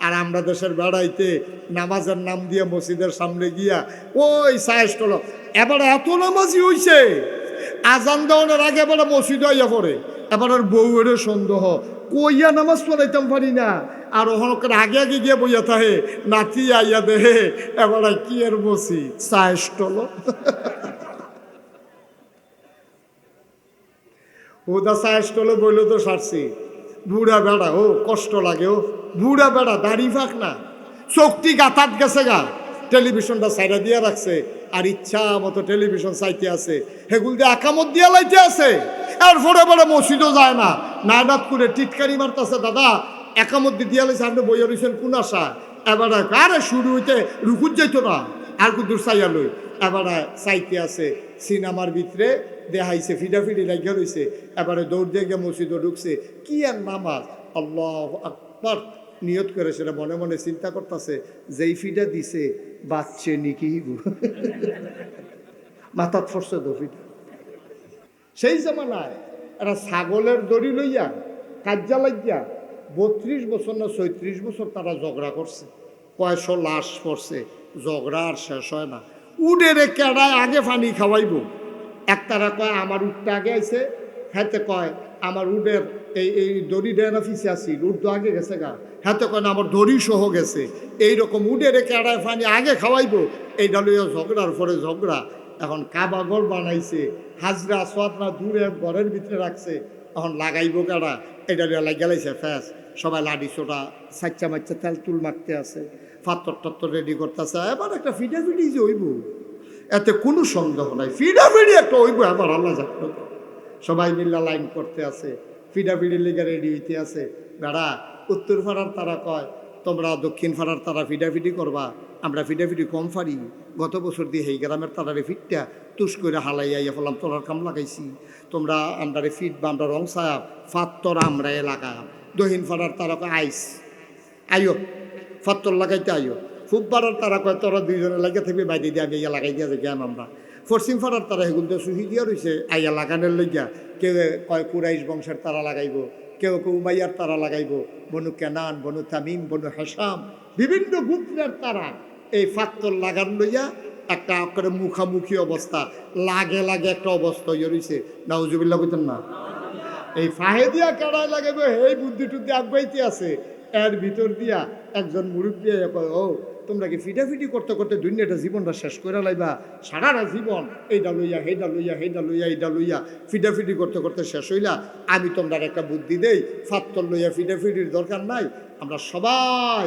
আর আমরা দেশের বেড়াইতে নামাজের নাম দিয়ে মসজিদের সামনে গিয়া ওই সায়েস হলো এবার এত নামাজি হইছে আজান দেওয়ানোর আগে এবার মসজিদ হইয়া পড়ে এবার আর বউয়ের সন্দেহ কইয়া নামাজ পড়াইতাম পারি না আর ওখানে আগে আগে গিয়ে বইয়া থাকে নাতি আইয়া দেহে এবার কি আর বসি সায়েস হলো ওদা সায়েস হলো বইলে তো সারছি বুড়া বেড়া ও কষ্ট লাগে ও বুড়া বেড়া দাড়ি ফাঁক না চোখটি গাতাত গেছে গা টেলিভিশনটা সাইডা দিয়ে রাখছে আর ইচ্ছা মতো টেলিভিশন চাইতে আছে হেগুল দিয়ে আকামত দিয়া লাইতে আছে আর ফোরে বড় মসজিদও যায় না নাইনাত করে টিটকারি মারতেছে দাদা একামত দিয়া লাইছে আপনি বইয়া রয়েছেন কোন আশা এবার আরে শুরু হইতে রুকুত যাইতো না আর কুদুর চাইয়া লই এবার চাইতে আছে সিনেমার ভিতরে দেখাইছে ফিডাফিডি লাগিয়া রয়েছে এবারে দৌড় দিয়ে গিয়ে মসজিদও ঢুকছে কি আর নামাজ আল্লাহু আকবার নিয়ত করে সেটা মনে মনে চিন্তা করতেছে যেই ফিডা দিছে বাচ্চে নিকি মাথাত ফসছে তো ফিডা সেই জামানায় এরা ছাগলের দড়ি লইয়া কাজ্জা লাগিয়া 32 বছর না 36 বছর তারা ঝগড়া করছে কয়শো লাশ পড়ছে ঝগড়া আর শেষ হয় না উডেরে কেডায় আগে পানি খাওয়াইব একতারা কয় আমার উঠটা আগে আইছে হাতে কয় আমার উডের এই দড়ি ডেনা ফিসে আসি উড তো আগে গেছে গা হাতে কয় না আমার দড়ি সহ গেছে এইরকম উডেরে কেডায় পানি আগে খাওয়াইব এইটা লইয়া ঝগড়ার পরে ঝগড়া এখন কাবাগর বানাইছে হাজরা আসওয়াদরা দূরে ঘরের ভিতরে রাখছে এখন লাগাইব কেডা এটা লইয়া লাগাইছে ফ্যাস সবাই লাডি ছোটা সাচ্চা মাচ্চা তেল তুল মারতে আছে ফাত্তর টত্তর রেডি করতেছে এবার একটা ফিডাফিডি যে হইব এতে কোনো সন্দেহ নাই ফিডাফিডি একটা হইব এবার আল্লাহ জানো সবাই মিল্লা লাইন করতে আছে ফিডাফিডির লেগে রেডি হইতে আছে বেড়া উত্তর পাড়ার তারা কয় তোমরা দক্ষিণ পাড়ার তারা ফিডাফিডি করবা আমরা ফিডাফিডি কম পারি গত বছর দিয়ে এই গ্রামের তারারে ফিটটা তুষ করে হালাইয়া ফেলাম তোলার কাম লাগাইছি তোমরা আমরারে ফিট বা আমরা রং সাপ ফাত্তর আমরা এলাকা দক্ষিণ পাড়ার তারা কয় আইস আইও ফাত্তর লাগাইতে আইও খুব পাড়ার তারা কয় তোরা দুইজনে লাগিয়ে থাকবে বাইরে দিয়ে আমি ইয়া লাগাই দিয়া যে জ্ঞান আমরা পশ্চিম পাড়ার তারা সেগুলো তো সুহি দিয়া রয়েছে আইয়া লাগানোর লইয়া কেউ কয় কুরাইশ বংশের তারা লাগাইব কেউ কেউ উমাইয়ার তারা লাগাইব বনু কেনান বনু তামিম বনু হাসাম বিভিন্ন গোত্রের তারা এই ফাত্তর লাগান লইয়া একটা করে মুখামুখি অবস্থা লাগে লাগে একটা অবস্থা ইয়ে রয়েছে নাউজুবিল্লাহ বলতেন না এই ফাহেদিয়া কেড়ায় লাগাইব এই বুদ্ধি টুদ্ধি আগাইতে আছে এর ভিতর দিয়া একজন মুরব্বী কয় ও তোমরা কি ফিটাফিটি করতে করতে দুনিয়াটা জীবনটা শেষ করে লাইবা সারাটা জীবন এইটা লইয়া হেইটা লইয়া হেইটা লইয়া এইটা লইয়া ফিটাফিটি করতে করতে শেষ হইলা আমি তোমরা একটা বুদ্ধি দেই ফাত্তর লইয়া ফিটাফিটির দরকার নাই আমরা সবাই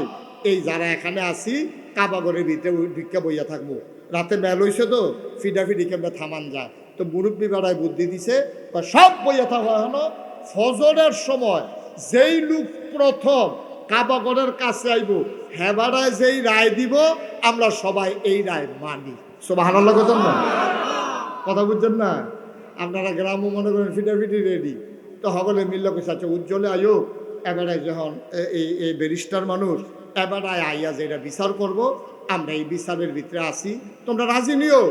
এই যারা এখানে আছি কাবাগরের ভিতরে ভিক্ষা বইয়া থাকবো রাতে বেল হইছে তো ফিটাফিটি কেমন থামান যায় তো মুরব্বী বেড়ায় বুদ্ধি দিছে সব বইয়া থাকা হলো ফজরের সময় যেই লোক প্রথম কাবাগরের কাছে আইব হেবারায় যেই রায় দিব আমরা সবাই এই রায় মানি সুবহানাল্লাহ কথা বুঝছেন না আপনারা গ্রামও মনে করেন ফিটাফিটি রেডি তো সকলে মিললে কইছে আচ্ছা উজ্জ্বলে আয়ো এবারে যখন এই ব্যারিস্টার মানুষ এবারে আইয়া যেটা বিচার করব আমরা এই বিচারের ভিতরে আসি তোমরা রাজি নিও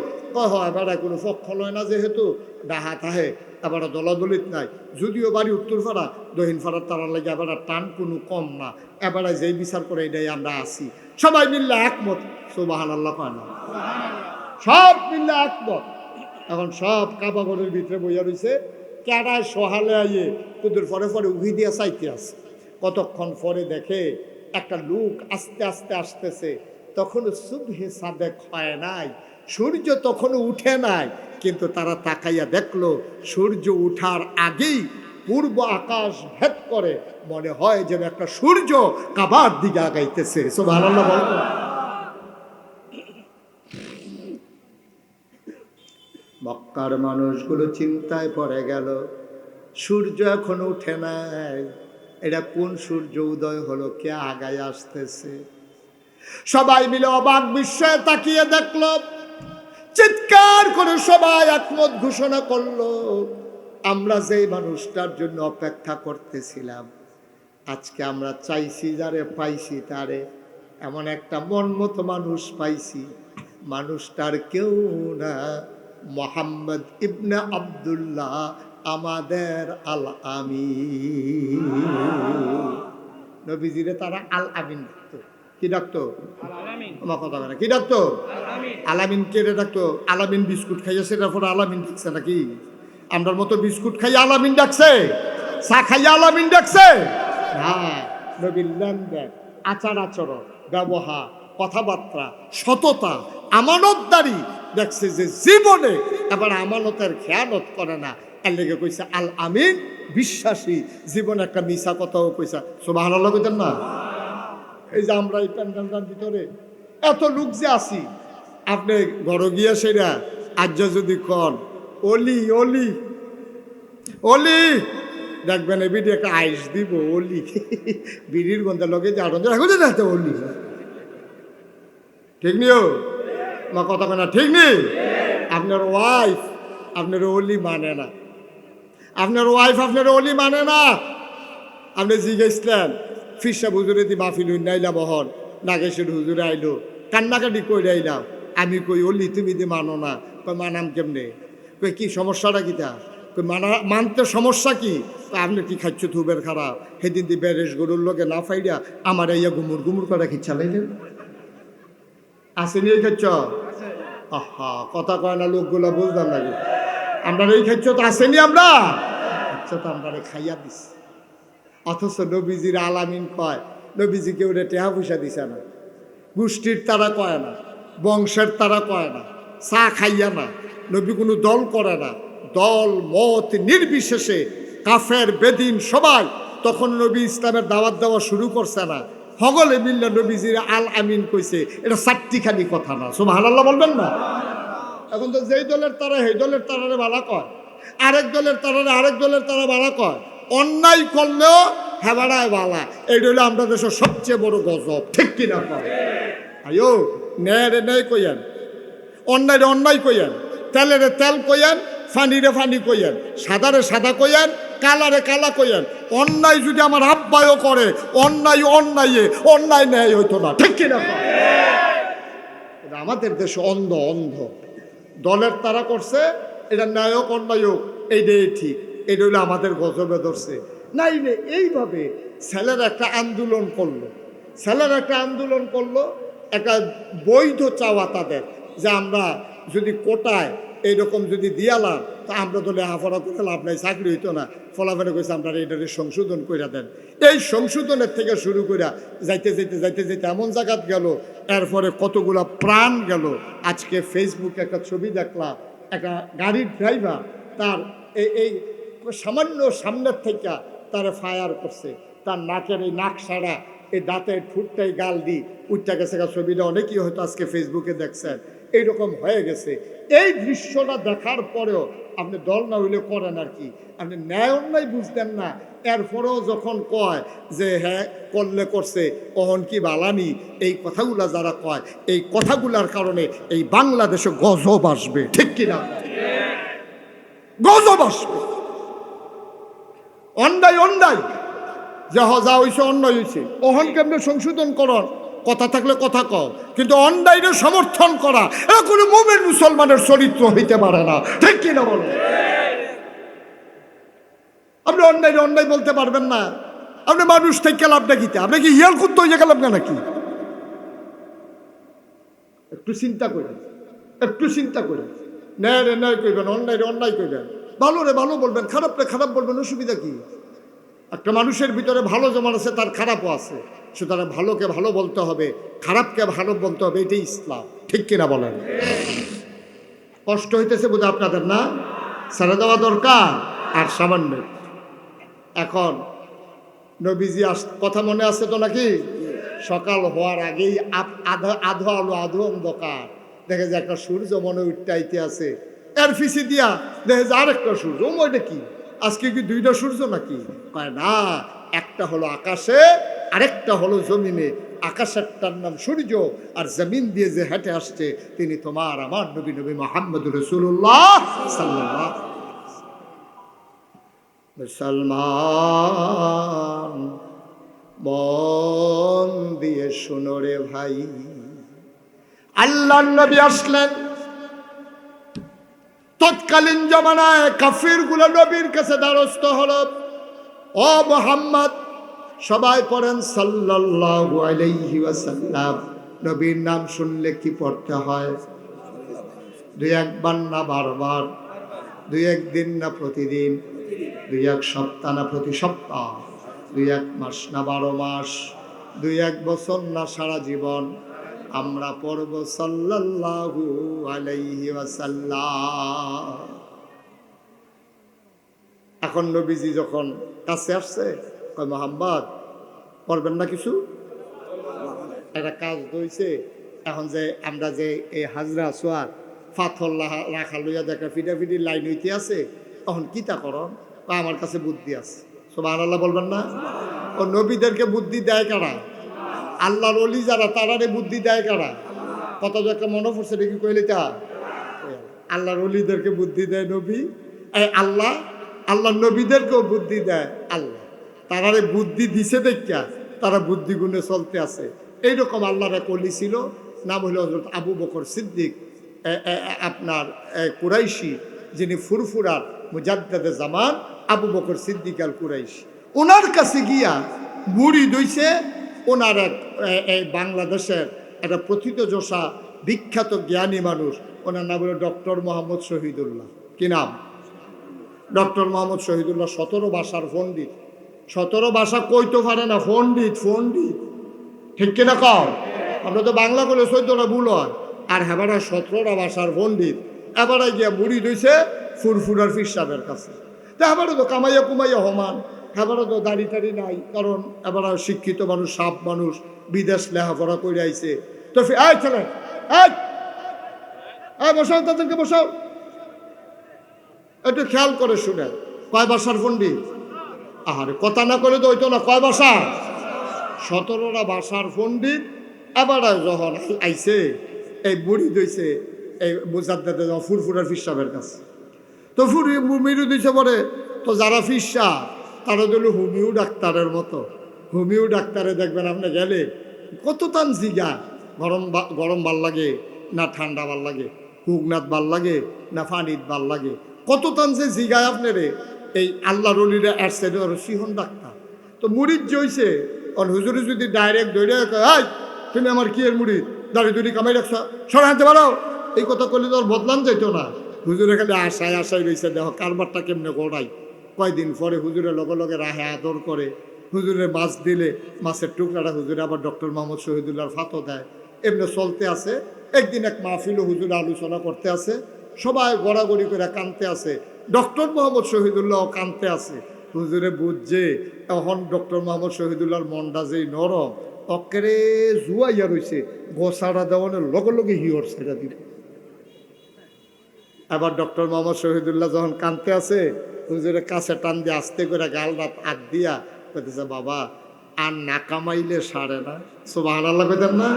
এবারে কোনো পক্ষ লয় না যেহেতু ডাহা থাহে এবার দলাদলিত নাই যদিও বাড়ি উত্তর পাড়া দক্ষিণ পাড়ার তারার লাগে এবার টান কোনো কম না এবারে যেই বিচার করে এটাই আমরা আসি সবাই মিললে একমত সুবহানাল্লাহ কয় না সব মিললে একমত এখন সব কাবাগরের ভিতরে বইয়া রয়েছে কেডায় সহালে আইয়ে কুদুর পরে পরে উহি দিয়া চাইতে আসে কতক্ষণ পরে দেখে একটা লোক আস্তে আস্তে আসতেছে তখনও সুবহে সাদেক হয় নাই সূর্য তখনও উঠে নাই কিন্তু তারা তাকাইয়া দেখলো সূর্য উঠার আগেই পূর্ব আকাশ ভেদ করে মনে হয় যেন একটা সূর্য কাবার দিকে আগাইতেছে সুবহানাল্লাহ বলতো মক্কার মানুষগুলো চিন্তায় পড়ে গেল সূর্য এখন উঠে নাই এটা কোন সূর্য উদয় হলো কে আগায় আসতেছে সবাই মিলে অবাক বিস্ময়ে তাকিয়ে দেখলো চিৎকার করে সবাই একমত ঘোষণা করলো আমরা যেই মানুষটার জন্য অপেক্ষা করতেছিলাম আজকে আমরা চাইছি যারে পাইছি তারে এমন একটা মন মতো মানুষ পাইছি মানুষটার কেউ না মুহাম্মদ ইবনে আব্দুল্লাহ আমাদের আল আমিন নবীজিরে তারা আল আমিন ডাকতো কি ডাকতো? আমার কথা বলে কি ডাকতো? আলামিন কে ডাকতো? আলামিন বিস্কুট খাইয়া সেটার পরে আলামিন ডাকছে নাকি? আমরার মতো বিস্কুট খাইয়া আলামিন ডাকছে? চা খাইয়া আলামিন ডাকছে? হ্যাঁ, নবীর লেনদেন, আচার আচরণ, ব্যবহার, কথাবার্তা, সততা, আমানতদারি দেখছে যে জীবনে এবার আমানতের খেয়ানত করে না। এর লেগে কইছে আল আমিন, বিশ্বাসী। জীবনে একটা মিশা কথাও কইছা। সুবহানাল্লাহ কইতেন না? এই যে আমরা এই প্যান্ডেলটার ভিতরে এত লোক যে আছি, আপনি ঘর গিয়া সেরা আজ যদি কন অলি অলি অলি দেখবেন এই বিডি একটা আইস দিব অলি বিড়ির গন্ধের লগে যে আনন্দ রাখো যাতে অলি ঠিক নিও আমার কথা কেনা ঠিক নেই। আপনার ওয়াইফ আপনার অলি মানে না, আপনার ওয়াইফ আপনার অলি মানে না। আপনি জিজ্ঞেসলেন ফিরসা হুজুরে দি মাহফিল নাইলা বহন নাগেশের হুজুরে আইলো কান্নাকাটি কইরা আইলাম। আমি কই অলি তুমি দি মানো না। কই মানাম কেমনে? কই কি সমস্যাটা কিতা? কই মানতে সমস্যা কি? আপনি কি খাচ্ছ থুবের খারাপ? সেদিন দি বেরেস গরুর লোকে না ফাইডা আমার ইয়া গুমুর গুমুর করে খিচ্ছা লাইলেন আসেনি এই খাচ্ছ? আহা কথা কয় না লোকগুলা বুঝলাম লাগে। আমরা এই খাচ্ছ তো আসেনি আমরা? আচ্ছা তো আমরা খাইয়া দিস। অথচ নবীজির আলামিন কয় নবীজি কেউ টেহা পয়সা দিছে না, গোষ্ঠীর তারা কয় না, বংশের তারা কয় না, চা খাইয়া না। নবী কোনো দল করে না, দল মত নির্বিশেষে কাফের বেদিন সবাই তখন নবী ইসলামের দাওয়াত দেওয়া শুরু করছে না। হগলে মিল্লা নবীজির আল আমিন কইছে, এটা চারটিখানি কথা না। সুবহানাল্লাহ বলবেন না? এখন তো যেই দলের তারা সেই দলের তারারে বালা কয়, আরেক দলের তারারে আরেক দলের তারা বালা কয়। অন্যায় করলেও হেবাড়ায় বালা, এইটা হলো আমরা দেশের সবচেয়ে বড় গজব। ঠিক কিনা কয়? আয়ো ন্যায় রে ন্যায় কইয়েন, অন্যায় রে অন্যায় কইয়েন, তেলেরে তেল কইয়েন, ফানিরে ফানি কইয়েন, সাদারে সাদা কইয়েন, কালারে কালা কইয়েন। অন্যায় যদি আমার আব্বায়ও করে অন্যায় অন্যায় অন্যায় ন্যায় হইতো না। ঠিক কিনা কয়? আমাদের দেশে অন্ধ অন্ধ দলের তারা করছে, এটা ন্যায়ক অন্যায়ক এইটাই ঠিক, এটা হইলো আমাদের গজবে ধরছে। নাই রে এইভাবে ছেলের একটা আন্দোলন করলো, ছেলের একটা আন্দোলন করলো, একটা বৈধ চাওয়া তাদের যে আমরা যদি কোটায় এইরকম যদি দিয়ালাম তা আমরা তো লেখাপড়া করে লাভ নাই, চাকরি হইতো না। ফলাফলে কইছে আমরা এটারে সংশোধন করে দেন। এই সংশোধনের থেকে শুরু করে যাইতে যাইতে যাইতে যাইতে এমন জায়গাত গেল, এরপরে কতগুলা প্রাণ গেল। আজকে ফেসবুকে একটা ছবি দেখলাম, একটা গাড়ির ড্রাইভার তার এই সামান্য সামনের থেকে তারা ফায়ার করছে, তার নাকের এই নাক সারা এই দাঁতের ঠুটটাই গাল দি উঠতে গেছে। ছবিটা অনেকেই হয়তো আজকে ফেসবুকে দেখছেন, এইরকম হয়ে গেছে। এই দৃশ্যটা দেখার পরেও আপনি দল না হইলে করেন আর কি, আপনি ন্যায় অন্যায় বুঝতেন না। এরপরেও যখন কয় যে হ্যাঁ করলে করছে অহন কি বালানি, এই কথাগুলা যারা কয়, এই কথাগুলার কারণে এই বাংলাদেশে গজব আসবে। ঠিক কিনা? গজব আসবে। অন্যায় অন্যায় যা যা হয়েছে অন্যায় হয়েছে, অহন কেমনে সংশোধন করন, কথা থাকলে কথা কও, কিন্তু অন্যায়ের সমর্থন করা এটা কোনো মুমিন মুসলমানের চরিত্র হইতে পারে না। ঠিক কিনা বলো? আপনি অন্যায় অন্যায় বলতে পারবেন না। আপনি মানুষ থেকে লাভটা কিতে? আপনি কি হিয়াল কুত্তা হয়ে গেলাম না নাকি? একটু চিন্তা করেন, একটু চিন্তা করেন। ন্যায় রে ন্যায় করবেন, অন্যায় রে অন্যায় করবেন, ভালো রে ভালো বলবেন, খারাপ রে খারাপ বলবেন, অসুবিধা কি? একটা মানুষের ভিতরে ভালো যেমন আছে তার খারাপও আছে, সুতরাং ভালোকে ভালো বলতে হবে, খারাপকে ভালো বলতে হবে, এটাই ইসলাম। ঠিক কিনা বলেন? কষ্ট হইতেছে বোধ আপনাদের না? ছেড়ে দেওয়া দরকার আর সামান্য। এখন নবীজি কথা মনে আছে তো নাকি? সকাল হওয়ার আগেই আধো আলো আধো অন্ধকার, দেখে যে একটা সূর্য মনে উঠতে আছে, এর ফিসি দিয়া দেখে যে আরেকটা সূর্য। ওইটা কি আজকে কি দুইটা সূর্য নাকি? কয় না, একটা হলো আকাশে আরেকটা হলো জমিনে। আকাশেরটার নাম সূর্য, আর জমিন দিয়ে যে হেঁটে আসছে তিনি তোমার আমার নবী, নবী মুহাম্মদুর রাসূলুল্লাহ সাল্লাল্লাহু আলাইহি ওয়াসাল্লাম। মুসলমান মন দিয়ে শোনো রে ভাই, আল্লাহর নবী আসলেন। তৎকালীন জমানায় কাফির গুলো নবীর কাছে দ্বারস্থ হলো, ও মুহাম্মদ সবাই পড়েন সাল্লাল্লাহু আলাইহি ওয়াসাল্লাম। নবীর নাম শুনলে কি পড়তে হয়? দুই একবার না বারবার? দুই একদিন না প্রতিদিন? দুই এক সপ্তাহ না প্রতি সপ্তাহ? দুই এক মাস না 12 মাস? দুই এক বছর না সারা জীবন? আমরা পড়ব সাল্লাল্লাহু আলাইহি ওয়াসাল্লাম। এখন নবীজি যখন কাছে আসছে, কয় মুহাম্মদ পড়বেন না কিছু? একটা কাজ হইছে। এখন যে আমরা যে এই হাজরা সোয়ার পাথর রাখা লইয়া দেখা ফিটাফিটি লাইন হইতে আছে, তখন কিতা করন? আমার কাছে বুদ্ধি আছে। সুবহানাল্লাহ বলবেন না? ও নবীদেরকে বুদ্ধি দেয় কারা? আল্লাহর ওলি যারা, তারারে বুদ্ধি দেয় কারা? কত একটা মনে পড়ছে দেখি কইলে তা আল্লাহর ওলিদেরকে বুদ্ধি দেয় নবী, আল্লাহ। আল্লাহর নবীদেরকেও বুদ্ধি দেয় আল্লাহ। তারারে বুদ্ধি দিছে দেখা তারা বুদ্ধি গুণে চলতে আছে। এইরকম আল্লাহর এক ওলি ছিল, নাম হইল হযরত আবু বকর সিদ্দিক, আপনার কুরাইশি, যিনি ফুরফুরার মুজাদ্দেদে জামান আবু বকর সিদ্দিক আল কুরাইশি। ওনার কাছে গিয়া মুড়ি দইছে ওনার এক বাংলাদেশের একটা প্রথিতযশা বিখ্যাত জ্ঞানী মানুষ, ওনার নাম হলো ডক্টর মোহাম্মদ শহীদুল্লাহ। কি নাম? ডক্টর মোহাম্মদ শহীদুল্লাহ 17 ভাষার পণ্ডিত। 17 ভাষা কইতে পারে না, পণ্ডিত পণ্ডিত, ঠিক কিনা কও? আমরা তো বাংলা বলে 14টা ভুল হয়, আর হেবারা 17টা ভাষার পণ্ডিত। এবারে গিয়া মুড়ি দইছে ফুরফুরার পীর সাহেবের কাছে। তো এবারে তো কামাইয়া কুমাইয়া হমান, এবারে তো দাড়ি টাড়ি নাই, কারণ এবারে শিক্ষিত মানুষ, সাপ মানুষ, বিদেশ লেখাপড়া করে আইছে। তো এই ছেলে, বসাও, তাদেরকে বসাও, একটু খেয়াল করে শুনে। কয় ভাষার পণ্ডিত? আহারে কথা না করে তো হইতো না। কয় ভাষা? 17টা ভাষার পণ্ডিত। এবারে যখন আইছে এই বুড়ি দইছে এই মুজাদ্দেদে ফুরফুরার পীর সাহেবের কাছে, তো মিরু দিছে পরে। তো যারা পীর সাহেব তারা দিল হোমিও ডাক্তারের মতো। হোমিও ডাক্তারে দেখবেন আপনি গেলে কত তান জিগা, গরম ভাল লাগে না ঠান্ডা ভাল লাগে, হুগনাথ ভাল লাগে না ফানিত ভাল লাগে, কত তান যে জিগায় আপনারে। এই আল্লাহ রলিরা আসছে সিহন ডাক্তার। তো মুড়িদ জইছে আর হুজুরি যদি ডাইরেক্ট দৌড়ে কয়, তুমি আমার কি এর মুড়িদ, দাঁড়িয়ে দুড়ি কামাই রাখছ, সরে আনতে পারো, এই কথা করলে তো আর বদলান যাইতো না। হুজুরে খালি আশায় রয়েছে, দেখো কারবারটা কেমনে গড়াই। কয়দিন পরে হুজুরের লগে লগে রাহে আদর করে, হুজুরের মাছ দিলে মাছের টুকরাটা হুজুরে আবার ডক্টর মোহাম্মদ শহীদুল্লাহর ফাতো দেয়। এমনি চলতে আছে। একদিন এক মাহফিলও হুজুরে আলোচনা করতে আছে, সবাই গড়াগড়ি করে কানতে আছে, ডক্টর মোহাম্মদ শহীদুল্লাহ কানতে আছে। হুজুরে বুঝছে এখন ডক্টর মোহাম্মদ শহীদুল্লাহর মনটা যেই নরম, অকেরে জুয়াইয়া রয়েছে, গোসাড়া দেওয়ানের লগে লগে হিওর ছেড়া দিল। আবার ডক্টর মোহাম্মদ শহীদুল্লাহ যখন কানতে আছে, হুজুরের কাছে টান দিয়ে আস্তে করে গাল রাত আট দিয়া কইতেছে, বাবা আর না কামাইলে সারে না। সুবহানাল্লাহ কইতেন না?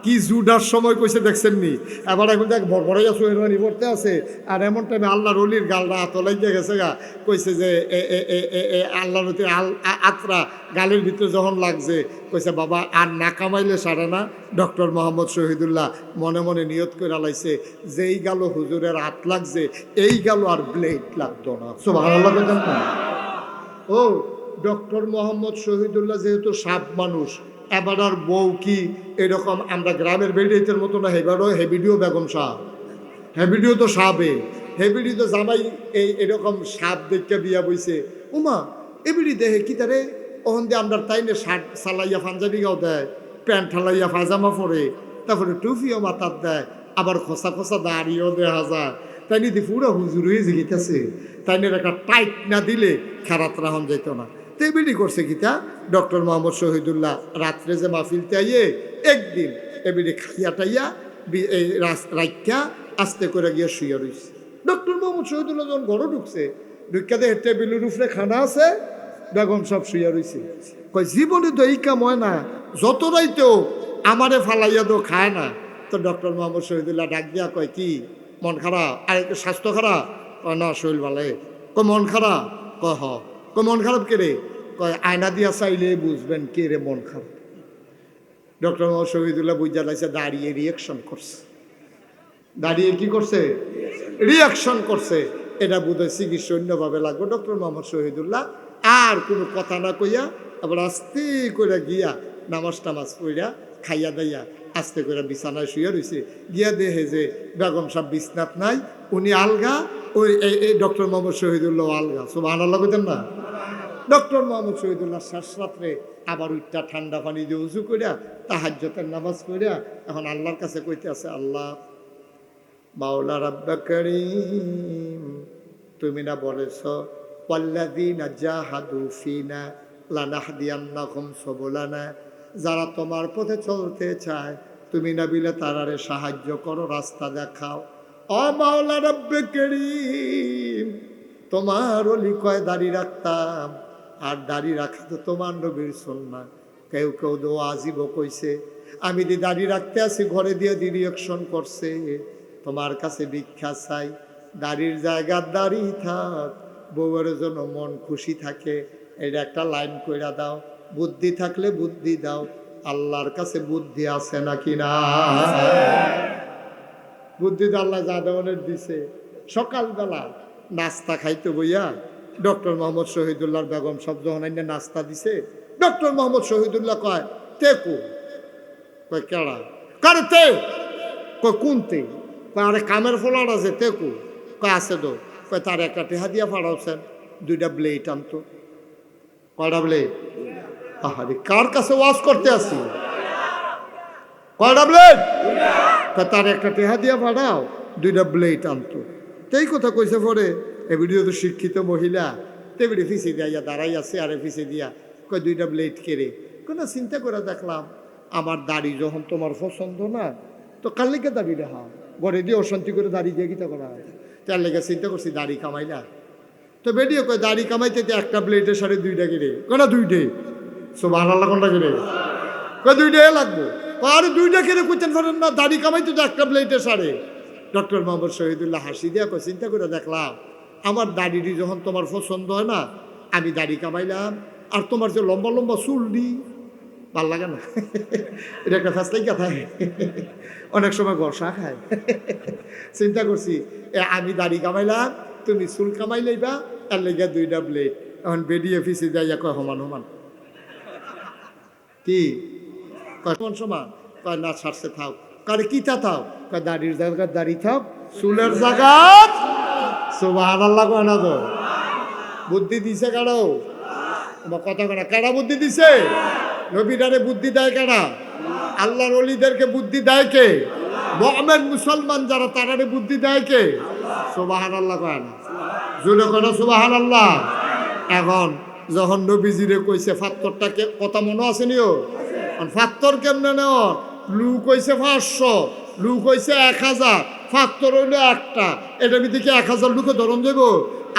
কি জুডার সময় কইছে দেখছেন নি? এবার এখন দেখ বড়বড়াইয়া সোহেরানি পড়তে আছে, আর এমন টাইমে আল্লাহর অলির গালটা আতলাই দিয়ে গেছে গা। কইছে যে আল্লাহর আত্রা গালের ভিতরে যখন লাগছে, কইছে বাবা আর না কামাইলে সারে না। ডক্টর মোহাম্মদ শহীদুল্লাহ মনে মনে নিয়ত করে লাইছে, যেই গেল হুজুরের হাত লাগছে, এই গেল আর ব্লেড লাগতো না। সুবহানাল্লাহ কইতেন না? ও ডক্টর মোহাম্মদ শহীদুল্লাহ যেহেতু সাপ মানুষ, এবার আর বউ কি এরকম আমরা গ্রামের বেড়িয়েতের মতো না, এবারও হেবিডিও বেগম সাপ, হেবিডিও তো সাপে, হেবিডি তো জামাই এরকম সাপ দেখতে বিয়া বইছে। উমা এবিডি দেহে কি তারে ওখান দিয়ে আমরা তাই না শার্ট সালাইয়া পাঞ্জাবি গাও দেয়, প্যান্ট ঠালাইয়া পায়জামা পরে, তারপরে টুপিও মাথার দেয়, আবার খোসা খোসা দাঁড়িয়েও দেখা যায়। তাই নিতে পুরো হুজুর হয়ে জিগিতেছে, তাই নিয়ে একটা টাইট না দিলে খেরাত রাহন যেত না। তো এবিডি করছে কিতা ডক্টর মোহাম্মদ শহীদুল্লাহ রাত্রে যে মাহফিলতে আইয়ে একদিন এবিডি খাইয়া টাইয়া এই রাইকা আস্তে করে গিয়ে শুয়ে রয়েছে। ডক্টর মোহাম্মদ শহীদুল্লাহ যখন ঘরে ঢুকছে, ঢুকাতে টেবিলের উপরে খানা আছে, বেগম সব শুয়ে রয়েছে। কয় জীবনে তো এই কাম হয় না, যত রাইতেও আমারে ফালাইয়া তো খায় না। তো ডক্টর মোহাম্মদ শহীদুল্লাহ ডাক দিয়া কয়, কি মন খারাপ? আর একটু স্বাস্থ্য খারাপ? কয় না শরীর ভালো। কয় মন খারাপ? কয় হ। কয় মন খারাপ কে রে? কয় আয়না দিয়া চাইলে বুঝবেন কে রে মন খারাপ। ডক্টর মোহাম্মদ শহীদুল্লাহ বুঝা লাগছে, দাঁড়িয়ে রিয়াকশন করছে। দাঁড়িয়ে কি করছে? রিয়াকশন করছে। এটা বোধহয় চিকিৎসা অন্যভাবে লাগবে। ডক্টর মোহাম্মদ শহীদুল্লাহ আর কোনো কথা না কইয়া আবার আস্তে করে গিয়া নামাজ টামাজ পড়িয়া খাইয়া দাইয়া আস্তে করে বিছানায় শুয়ে রয়েছে, গিয়া দেখে যে বেগম সাহেব বিছনাত নাই, উনি আলগা, ওই এই ডক্টর মোহাম্মদ শহীদুল্লাহ আলগা। সুবহানাল্লাহ কইতেন না? ডক্টর মোহাম্মদ শহীদুল্লাহ শেষ রাত্রে আবার উঠটা ঠান্ডা পানি দিয়ে উজু করিয়া তাহাজ্জুদের নামাজ পড়িয়া এখন আল্লাহর কাছে কইতে আছে, আল্লাহ মাওলা রাব্বা করিম, তুমি না বলেছ ওয়াল্লাযীনা জাহাদু ফিনা লানাহদিয়ান্নাহুম সুবুলানা, যারা তোমার পথে চলতে চায় তুমি না বিলে তারারে সাহায্য করো, রাস্তা দেখাও। ও মাওলা রাব্বে করিম, তোমার ওলি কয় দাড়ি রাখতাম, আর দাড়ি রাখা তো তোমার নবীর সুন্নাহ। কেউ কেউ দোয়া আজিব কইছে, আমি দি দাড়ি রাখতে আসি ঘরে দিয়ে ডিরেকশন করছে, তোমার কাছে ভিক্ষা চাই, দাড়ির জায়গার দাড়ি থাক, বউয়ের জন্য মন খুশি থাকে, এটা একটা লাইন কইরা দাও। বুদ্ধি থাকলে বুদ্ধি দাও, আল্লাহর কাছে বুদ্ধি আছে নাকি না? বুদ্ধি তো আল্লাহ যা দেওয়ানের দিছে। সকালবেলা নাস্তা খাইতে বইয়া ডক্টর মোহাম্মদ শহীদুল্লাহর বেগম সব যখন নাস্তা দিছে, ডক্টর মোহাম্মদ শহীদুল্লাহ কয় তে কো, কয় কেড়া, কারে তে, কয় কোন তে, কয় আরে কামের ফলার আছে তে কো, কয় আছে তো, কয় তার একটা টেহা দিয়া ফাড়াওছেন, 2টা ব্লেড আনতো। কয়টা ব্লেড? আহারে কার কাছে ওয়াজ করতে আসি? কয়টা ব্লেড? তার একটা টেহা দিয়া ফাড়াও, 2টা ব্লেড আনতো। এই কথা কইছে পরে এ ভিডিও তো শিক্ষিত মহিলা, তেবিড়ি ফিসে দিয়া দাঁড়াই আছে, আরে ফিসে দিয়া কয় 2টা ব্লেড কেড়ে। কোনো চিন্তা করে দেখলাম আমার দাড়ি যখন তোমার পছন্দ না, তো কার লেগে দাড়ি রেহা ঘরে দিয়ে অশান্তি করে দাড়ি দিয়ে গীতা করা হয়, তার লেগে চিন্তা করছি দাড়ি কামাইলা। তো বেডিও কয় দাড়ি কামাইতে একটা ব্লেডের সাড়ে 2টা কিনে, কেন 2টে? সুবহানাল্লাহ কোনটা কিনে? কয় 2টা লাগবো। আর 2টা কিনে কইতেন পারেন না, দাড়ি কামাইতে তো একটা ব্লেডের সাড়ে। ডক্টর মোহাম্মদ শহীদুল্লাহ হাসি দিয়া কয় চিন্তা করে দেখলাম আমার দাড়িটি যখন তোমার পছন্দ হয় না, আমি দাড়ি কামাইলাম, আর তোমার যে লম্বা লম্বা চুল দি ভাল লাগে না। এটা একটা ফ্যাসলাই কথা, অনেক সময় বর্ষা খায়। চিন্তা করছি আমি দাড়ি কামাইলাম, তুমি চুল কামাইলেইবা, আর লেগে 2টা ব্লেড। এখন বেডিয়ে ফিসে যাইয়া কয় সমান সমান কি কয় সমান সমান, কয় না ছাড়ছে থাও। কারে কিতা থাও? কয় দাড়ির জায়গা দাড়ি থাক, চুলের জায়গা। সুবহানাল্লাহ কয় না তো? বুদ্ধি দিছে কারো? কথা কেনা কারা বুদ্ধি দিছে? নবীরারে বুদ্ধি দেয় কারা? আল্লাহর ওলিদেরকে বুদ্ধি দেয় কে? মুমিন মুসলমান যারা তারারে বুদ্ধি দেয় কে? সুবহানাল্লাহ কয় না? জোরে কয় না সুবহানাল্লাহ? এখন যখন নবীজিরে কইছে ফাত্তরটাকে, কথা মনে আছে নিও, ফাত্তর কেমনে নেও? লুক হইছে 500, লুক হইছে 1000, ফাত্তর হইলো একটা, এটা ভিতরে 1000 লুকে ধরন দেব?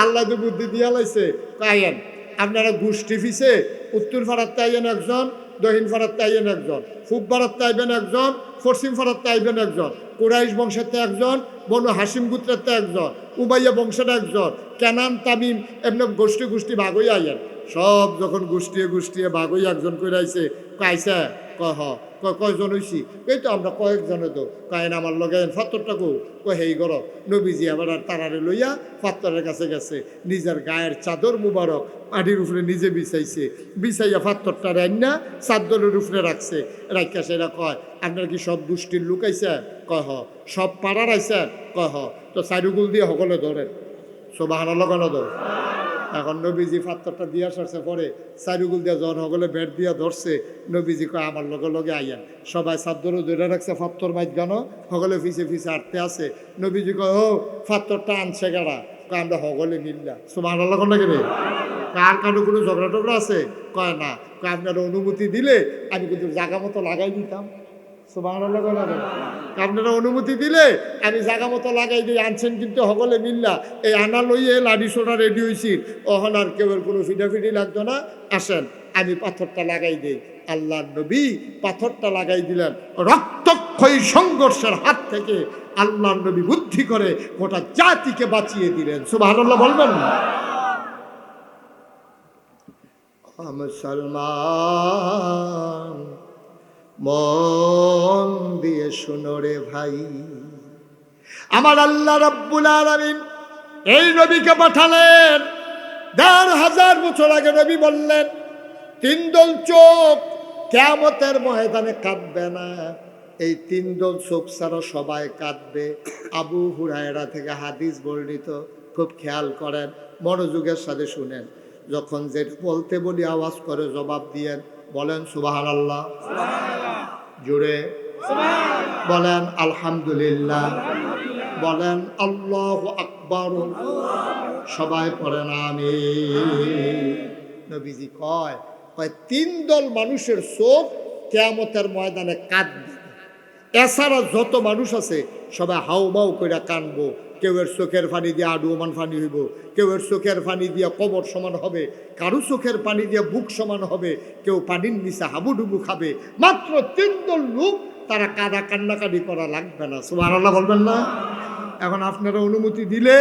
আল্লাহ তো বুদ্ধি দিয়া লাইছে। কায়েন আপনারা গোষ্ঠী ফিসে উত্তর ফাড়াতে আইবেন একজন, দক্ষিণ ফাড়াতে আইবেন একজন, পূব ফাড়াতে আইবেন একজন, পশ্চিম ফাড়াতে আইবেন একজন, কুরাইশ বংশেতে একজন, বনু হাসিম গোত্রেতে একজন, উমাইয়া বংশের একজন, কেনান তামিম, এমনি গোষ্ঠী গোষ্ঠী ভাগ হইয়া আইয়েন। সব যখন গোষ্ঠীয়ে গোষ্ঠীয়ে ভাগ হইয়া একজন করে আইছে, কাইছে কহ কয়জন হইছি? এই তো আমরা কয়েকজনে তো। কায়েন আমার লগে ফাত্তরটা কো, কয় হেই গর। নবীজি আবার আর তারারে লইয়া ফাত্তরের কাছে গেছে, নিজের গায়ের চাদর মুবারক মাটির উপরে নিজে বিছাইছে, বিছাইয়া ফাত্তরটা রান্না চাদরের উপরে রাখছে, রাখা সেরা কয় আপনার কি সব গোষ্ঠীর লোক আইছে? কহ। সব পাড়ার আইছে? কহ। তো চারুগুল দিয়ে সকলে ধরেন। সুবহানাল্লাহ কেন ধর? এখন নবীজি ফাত্তরটা দিয়া সারছে পরে চারুগুল দিয়া যখন সকলে বেড দিয়া ধরছে, নবীজি কয় আমার লগে লগে আইয়া। সবাই চাদরও ধরে রাখছে, ফাত্তর মাইত গান সকলে ফিসে ফিসে আটতে আছে। নবীজি কয় ও ফাত্তরটা আনছে গাড়া? কয় আমরা সকলে মিল্লা। সুবহানাল্লাহ কোন লাগে? কার কারো কোনো ঝগড়া টগড়া আছে? কয় না। কয় আপনার অনুমতি দিলে আমি কিন্তু জায়গা মতো লাগাই দিতাম। সুবহানাল্লাহ কোন লাগে? আপনারা অনুমতি দিলে আমি জায়গা মতো লাগাই দিই। আনছেন কিন্তু সকলে মিল্লা, এই আনা লইয়ে লাডি সোনা রেডি হয়েছি, অহন আর কেউ কোনো ফিটাফিটি লাগতো না। আসেন আমি পাথরটা লাগাই দিই। আল্লাহ নবী পাথরটা লাগাই দিলেন, রক্তক্ষয়ী সংঘর্ষের হাত থেকে আল্লাহ নবী বুদ্ধি করে গোটা জাতিকে বাঁচিয়ে দিলেন। সুবহানাল্লাহ বলবেন না? মুসলমান মন দিয়ে শুনো রে ভাই, আমার আল্লাহ রাব্বুল আলামিন এই নবীকে পাঠালেন। 1500 বছর আগে নবী বললেন তিন দল চোখ কিয়ামতের ময়দানে কাঁদবে না, এই তিন দল চোখ ছাড়া সবাই কাঁদবে। আবু হুরায়রা থেকে হাদিস বর্ণিত, খুব খেয়াল করেন, মনোযোগের সাথে শুনেন। যখন যেটা বলতে বলি আওয়াজ করে জবাব দিয়েন। বলেন সুবহানাল্লাহ, জোরে বলেন আলহামদুলিল্লাহ, বলেন আল্লাহু আকবার, সবাই পড়েন আমিন। নবীজি কয় তিন দল মানুষের চোখ কিয়ামতের ময়দানে কাঁদবে। এছাড়া যত মানুষ আছে সবাই হাউমাউ করে কানবো। কেউ এর চোখের পানি দিয়ে আডুমান পানি হইব, কেউ এর চোখের পানি দিয়ে কবর সমান হবে, কারো চোখের পানি দিয়ে বুক সমান হবে, কেউ পানির নিচে হাবুডুবু খাবে। মাত্র তিন দল লোক, তারা কাদা কান্নাকাটি করা লাগবে না। সুবহানাল্লাহ বলবেন না? এখন আপনারা অনুমতি দিলে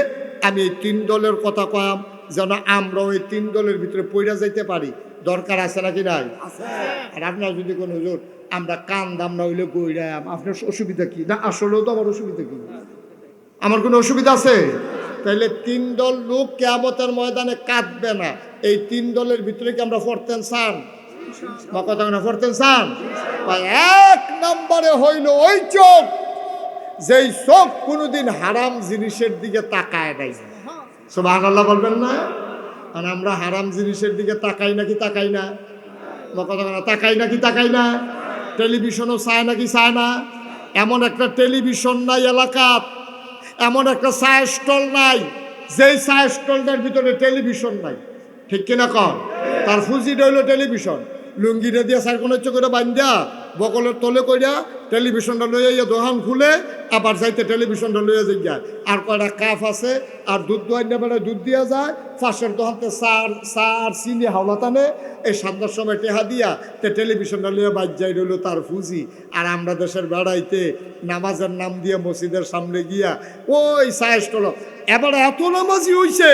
আমি এই তিন দলের কথা কয়াম, যেন আমরা ওই তিন দলের ভিতরে পইরা যাইতে পারি। দরকার আছে নাকি নাই? আর আপনার যদি কোনো হুজুর আমরা কান দাম না হইলে গইরাম, আপনার অসুবিধা কি? না আসলেও তো আমার অসুবিধা কি? আমার কোনো অসুবিধা আছে? তাইলে তিন দল লোক কিয়ামতের ময়দানে কাঁদবে না। এই তিন দলের ভিতরে কি আমরা পড়তেন চান? বা কথা না পড়তেন চান? এক নম্বরে হইল ওই চোখ, যেই চোখ কোনোদিন হারাম জিনিসের দিকে তাকায় নাই। সুবহানাল্লাহ বলবেন না? আর আমরা হারাম জিনিসের দিকে তাকাই নাকি তাকাই না? কথা না তাকাই নাকি তাকাই না? টেলিভিশনও চায় নাকি চায় না? এমন একটা টেলিভিশন নাই এলাকাত, এমন একটা চায়ের স্টল নাই যেই চায়ের স্টলটার ভিতরে টেলিভিশন নাই। ঠিক কিনা কর? তার ফুজিটা হইল টেলিভিশন। লুঙ্গিটা দিয়ে চার কোনো করে বান্ধা বকলের তলে কইরা টেলিভিশনটা লইয়া ইয়া দোকান খুলে আবার যাইতে টেলিভিশনটা লইয়া যাই। আর কয়টা কাপ আছে, আর দুধ দোয়াই না বেড়ে দুধ দিয়া যায়। ফাঁসের দোকানতে চার চিনি হাওলা টানে, এই সন্ধ্যার সময় টেহা দিয়া তে টেলিভিশনটা লইয়া বাজ যাই রইল তার ফুজি। আর আমরা দেশের বেড়াইতে নামাজের নাম দিয়ে মসজিদের সামনে গিয়া ওই চায়ের স্টল। এবার এত নামাজি হইছে,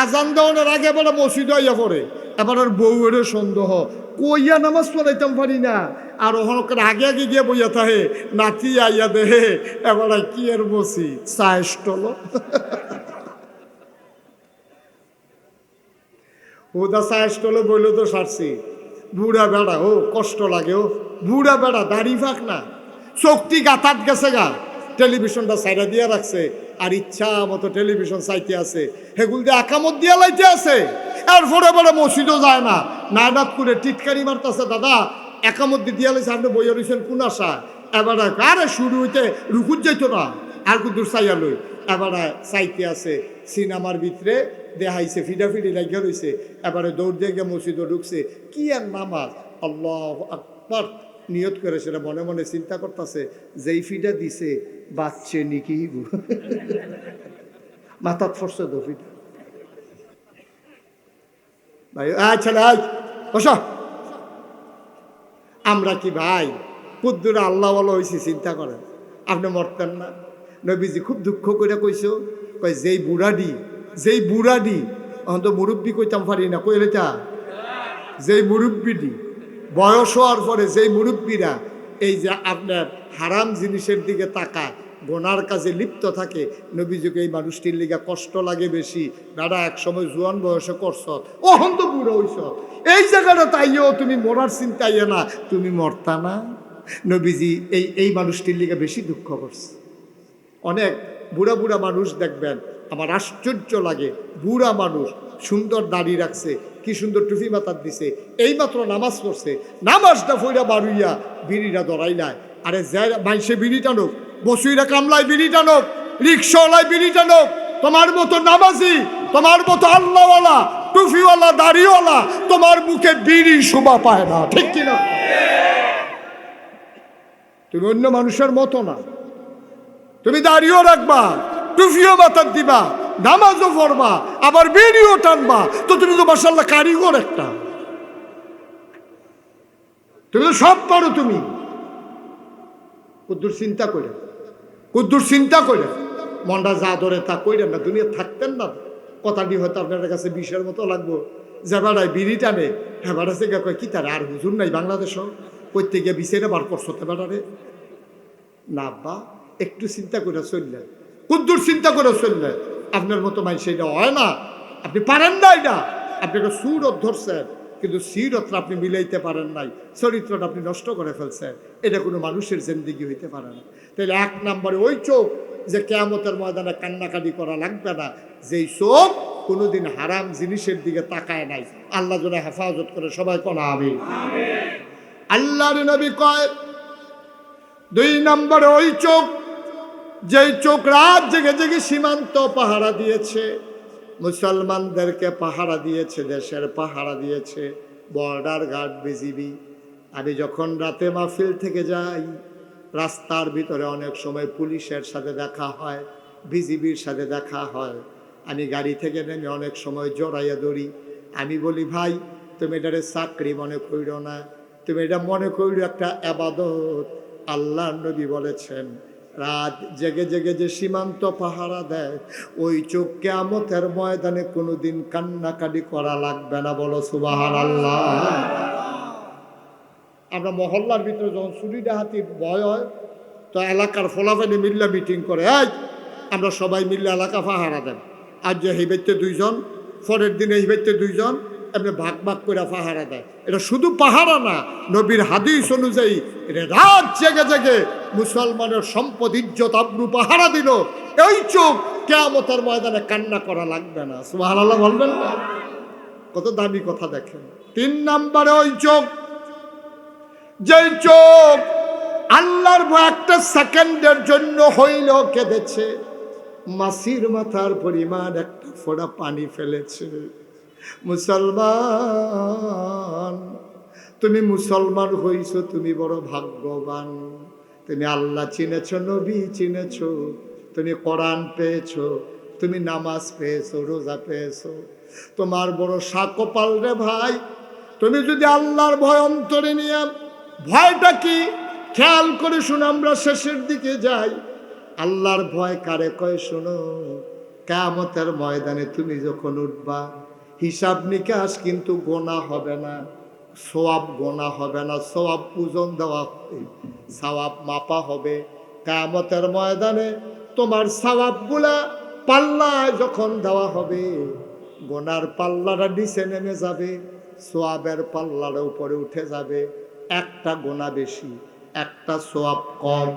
আজান দেওয়ানোর আগে এবার মসজিদ আইয়া পড়ে। এবার আর বউয়ের সন্দেহ, কইয়া নামাজ পড়াইতাম পারি না, আর ওখানে আগে আগে গিয়ে বইয়া থাকে, নাতি আইয়া দেহে এবার কি এর বসি চায়ের স্টল। ওদা চায়ের স্টলে বইলে তো সারছি। বুড়া বেড়া, ও কষ্ট লাগে, ও বুড়া বেড়া, দাড়ি ফাঁক না, চোখটি গাতাত গেছে গা, টেলিভিশনটা সাইডা দিয়ে রাখছে, আর ইচ্ছা মতো টেলিভিশন চাইতে আছে, হেগুল দিয়ে একামত দিয়া লাইতে আছে। আর ফোরে পরে মসজিদও যায় না, নায়নাত করে টিটকারি মারতেছে, দাদা একামত দিয়া লাইছে, আপনি বইয়া রয়েছেন কোন আশা? এবার আরে শুরু হইতে রুকুত যাইতো না, আর কুদুর চাইয়া লই। এবার চাইতে আছে, সিনেমার ভিতরে দেখাইছে, ফিডাফিডি লাগিয়া রয়েছে। এবারে দৌড় দিয়ে গিয়ে মসজিদও ঢুকছে, কি আর নামাজ, আল্লাহু আকবার নিয়ত করে সেটা মনে মনে চিন্তা করতেছে, যেই ফিডা দিছে বাচ্চে নিকি মাথাত ফসছে তো ফিডা। ভাই আচ্ছা বসো, আমরা কি ভাই কুদ্দুরা আল্লাহ বলা হয়েছি? চিন্তা করেন, আপনি মরতেন না? নবীজি খুব দুঃখ করে কইছো, কই যেই বুড়াডি অন্ত মুরব্বী কইতাম পারি না, কইলে তা যেই মুরব্বীডি বয়স হওয়ার পরে যেই মুরব্বীরা এই যে আপনার হারাম জিনিসের দিকে তাকায়, গোনার কাজে লিপ্ত থাকে, নবীজিকে এই মানুষটির লিগা কষ্ট লাগে বেশি। দাদা এক সময় জোয়ান বয়সে করছ, ওহন তো বুড়ো হইছ, এই জায়গাটা তাইও তুমি মরার চিন্তাইয়ে না, তুমি মরতা না। নবীজি এই মানুষটির লিগা বেশি দুঃখ করছে। অনেক বুড়া বুড়া মানুষ দেখবেন, আমার আশ্চর্য লাগে, বুড়া মানুষ সুন্দর দাড়ি রাখছে, কি সুন্দর টুপি মাথার দিছে, এইমাত্র নামাজ পড়ছে, নামাজটা ফইরা বাড়ুইয়া বিড়িটা ধরাই নাই। আরে যাই মাইসে বিড়ি টানুক, বসুইরা কামলায় বিড়ি টানুক, রিক্সাওয়ালায় বিড়ি টানুক, তোমার মতো নামাজি, তোমার মতো আল্লাহওয়ালা, টুপিওয়ালা, দাড়িওয়ালা তোমার মুখে বিড়ি শোভা পায় না। ঠিক কিনা? তুমি অন্য মানুষের মতো না, তুমি দাড়িও রাখবা, টুপিও মাথার দিবা, নামাজও পড়বা, আবার বিড়িও টানবা, তো তুমি তো মাশাআল্লাহ কারিগর একটা, তুমি তো সব পারো। তুমি কুদ্দুর চিন্তা করে মনটা যা ধরে তা কইরেন না, দুনিয়া থাকতেন না। কথাটি হয়তো আপনার কাছে বিষের মতো লাগবো, যে বেড়ায় বিড়ি টানে, হ্যাঁ বেড়াচ্ছে কয় কি তার আর হুজুর নাই বাংলাদেশও, করতে গিয়ে বিষেরে বার করছো বেড়ারে না। বা একটু চিন্তা করে চললেন, কুদ্দুর চিন্তা করে চললেন, আপনার মতো মানুষ এটা হয় না, আপনি পারেন না, এটা আপনাকে সুর ধরছেন, কিন্তু সিরতটা আপনি মিলাইতে পারেন নাই, চরিত্রটা আপনি নষ্ট করে ফেলছেন। এটা কোনো মানুষের জিন্দেগি হইতে পারে না। তাহলে 1 নম্বরে ওই চোখ যে কিয়ামতের ময়দানে কান্নাকাটি করা লাগবে না, যেই চোখ কোনোদিন হারাম জিনিসের দিকে তাকায় নাই। আল্লাহ যেন হেফাজত করে, সবাই কোন আমিন। আল্লাহর নবী কয় 2 নম্বরে ওই চোখ যেই চোখ রাত জেগে জেগে সীমান্ত পাহারা দিয়েছে, মুসলমানদেরকে পাহারা দিয়েছে, দেশের পাহারা দিয়েছে, বর্ডার গার্ড বিজিবি। আমি যখন রাতে মাহফিল থেকে যাই, রাস্তার ভিতরে অনেক সময় পুলিশের সাথে দেখা হয়, বিজিবির সাথে দেখা হয়। আমি গাড়ি থেকে নেমে অনেক সময় জড়াইয়া ধরি। আমি বলি, ভাই তুমি এটারে চাকরি মনে কইরো না, তুমি এটা মনে কইরো একটা ইবাদত। আল্লাহর নবী বলেছেন, রাত জেগে জেগে যে সীমান্ত পাহারা দেয়, ওই চোখ কিয়ামতের ময়দানে কোনোদিন কান্নাকাটি করা লাগবে না। বলো সুবহানাল্লাহ। আমরা মহল্লার ভিতরে যখন চুরি ডাহাতির ভয় হয়, তো এলাকার ফলাফানি মিল্লা মিটিং করে, আমরা সবাই মিল্লা এলাকা পাহারা দেন। আজ যে এই ব্যক্তি 2 জন, পরের দিনে এই ব্যক্তি 2 জন, এমনি ভাগ ভাগ করে পাহারা দেয়। এটা শুধু পাহারা না, নবীর হাদিস অনুযায়ী এটা রাত জেগে জেগে মুসলমানের সম্পদ ইজ্জত আবরু পাহারা দিল। এই চোখ কিয়ামতের ময়দানে কান্না করা লাগবে না। সুবহানাল্লাহ বলবেন না? কত দামি কথা দেখেন। 3 নম্বরে ওই চোখ যেই চোখ আল্লাহর ভয় একটা সেকেন্ডের জন্য হইলেও কেঁদেছে, মাসির মাথার পরিমাণ একটা ফোঁটা পানি ফেলেছে। মুসলমান, তুমি মুসলমান হইছো, তুমি বড় ভাগ্যবান। তুমি আল্লাহ চিনেছ, নবী চিনেছ, তুমি কোরআন পেয়েছো, তুমি নামাজ পেয়েছো, রোজা পেয়েছো, তোমার বড় সাকপাল রে ভাই। তুমি যদি আল্লাহর ভয় অন্তরে নিয়ে, ভয়টা কি খেয়াল করে শুনো, আমরা শেষের দিকে যাই। আল্লাহর ভয় কারে কয় শোনো, কিয়ামতের ময়দানে তুমি যখন উঠবা, হিসাব নিকাশ কিন্তু গোনা হবে না, সওয়াব গোনা হবে না, সওয়াব ওজন দেওয়া হবে, সওয়াব মাপা হবে। কিয়ামতের ময়দানে তোমার সওয়াবগুলা পাল্লায় যখন দেওয়া হবে, গোনার পাল্লাটা নিচে নেমে যাবে, সওয়াবের পাল্লাটা উপরে উঠে যাবে। একটা গোনা বেশি, একটা সওয়াব কম।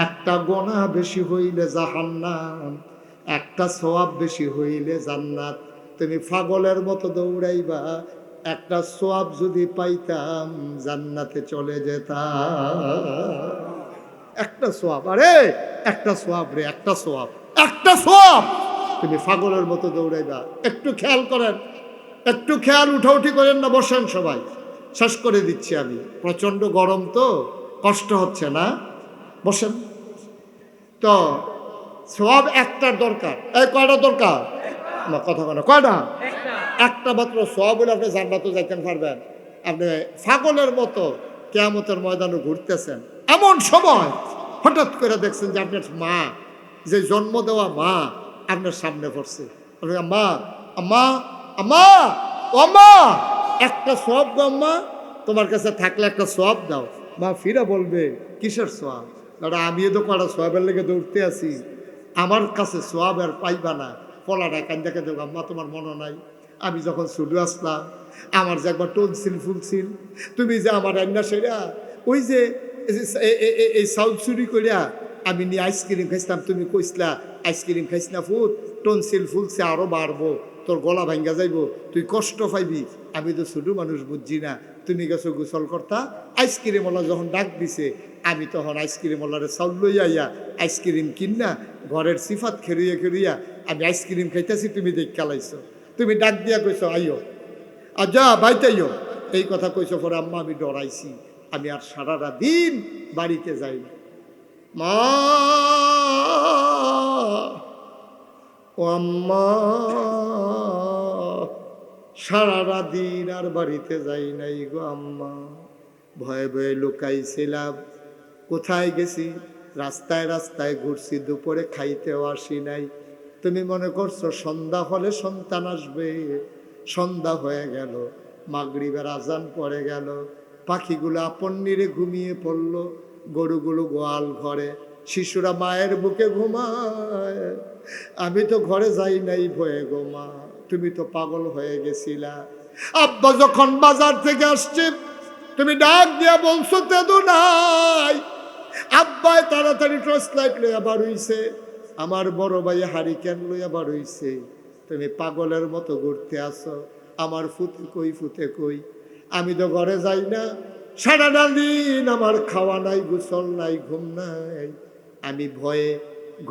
একটা গোনা বেশি হইলে জাহান্নাম, একটা সওয়াব বেশি হইলে জান্নাত। তুমি পাগলের মতো দৌড়াইবা, একটা সওয়াব যদি পাইতাম জান্নাতে চলে যেতাম। একটা সওয়াব, আরে একটা সওয়াব রে, একটা সওয়াব, একটা সওয়াব। তুমি পাগলের মতো দৌড়াইবা। একটু খেয়াল করেন, একটু খেয়াল উঠাউঠি করেন না, বসেন সবাই, শেষ করে দিচ্ছি আমি। প্রচন্ড গরম তো, কষ্ট হচ্ছে না, বসেন। তো সওয়াব একটার দরকার। এই কয়টা দরকার? না কথা বলো, কয়টা? একটা মাত্র সওয়াব হলে আপনি জান্নাতে যাইতে পারবেন। আপনি পাগলের মতো কিয়ামতের ময়দানে ঘুরতেছেন, এমন সময় হঠাৎ করে দেখছেন যে আপনার মা, যে জন্ম দেওয়া মা আপনার সামনে পড়ছে। মা, আম্মা, আম্মা, ও মা, একটা সওয়াব গো আম্মা, তোমার কাছে থাকলে একটা সওয়াব দাও। মা ফিরে বলবে, কিসের সওয়াব? দাদা আমিও তো কটা সওয়াবের লেগে দৌড়তে আছি, আমার কাছে সওয়াব আর পাইবা না। পলাটা কান্দাকে দেবো, আম্মা তোমার মনে নাই আমি যখন শুরু আসলাম, আমার যে একবার টনসিল ফুলছিল, তুমি যে আমার রান্না সেরা ওই যে এই সাউথ চুরি করিয়া আমি নিয়ে আইসক্রিম খাইছিলাম, তুমি কইসলা আইসক্রিম খাইস না ফুট, টনসিল ফুলছে আরও বাড়বো, তোর গলা ভাঙ্গা যাইব, তুই কষ্ট পাইবি। আমি তো ছোটো মানুষ বুঝছি না, তুমি গেছো গোসল করতা, আইসক্রিমওয়ালা যখন ডাক দিছে, আমি তখন আইসক্রিমওয়ালারে চাউল লই আইয়া আইসক্রিম কিনা ঘরের সিফাত খেরুইয়া খেরুইয়া আমি আইসক্রিম খাইতেছি, তুমি দেখ খেলাইছো, তুমি ডাক দিয়া কইছো আইও, আর যা বাইতাইও, এই কথা কইছো। পরে আম্মা আমি ডরাইছি, আমি আর সারাটা দিন বাড়িতে যাই না। মা, ও আম্মা, সারাটা দিন আর বাড়িতে যাই নাই গো আম্মা, ভয়ে ভয়ে লুকাইছিলাম। কোথায় গেছি? রাস্তায় রাস্তায় ঘুরছি, দুপুরে খাইতেও আসি নাই। তুমি মনে করছো সন্ধ্যা হলে সন্তান আসবে? সন্ধ্যা হয়ে গেল, মাগরিবের আজান পড়ে গেল, পাখিগুলো আপন নিরে ঘুমিয়ে পড়ল, গরুগুলো গোয়াল ঘরে, শিশুরা মায়ের বুকে ঘুমায়। আমি তো ঘরে যাই নাই ভয়ে গো মা, তুমি তো পাগল হয়ে গেছিলা। আব্বা যখন বাজার থেকে আসছে তুমি ডাক দিয়া বলছো তেদু নাই। আব্বাই তাড়াতাড়ি টর্চ লাইট লইয়া বার হইছে, আমার বড় ভাই হারিকেন লইয়া বার হইছে। তুমি পাগলের মতো ঘুরতে আসো, আমার ফুতে কই ফুতে কই। আমি তো ঘরে যাই না, সারাটা দিন আমার খাওয়া নাই, গোসল নাই, ঘুম নাই। আমি ভয়ে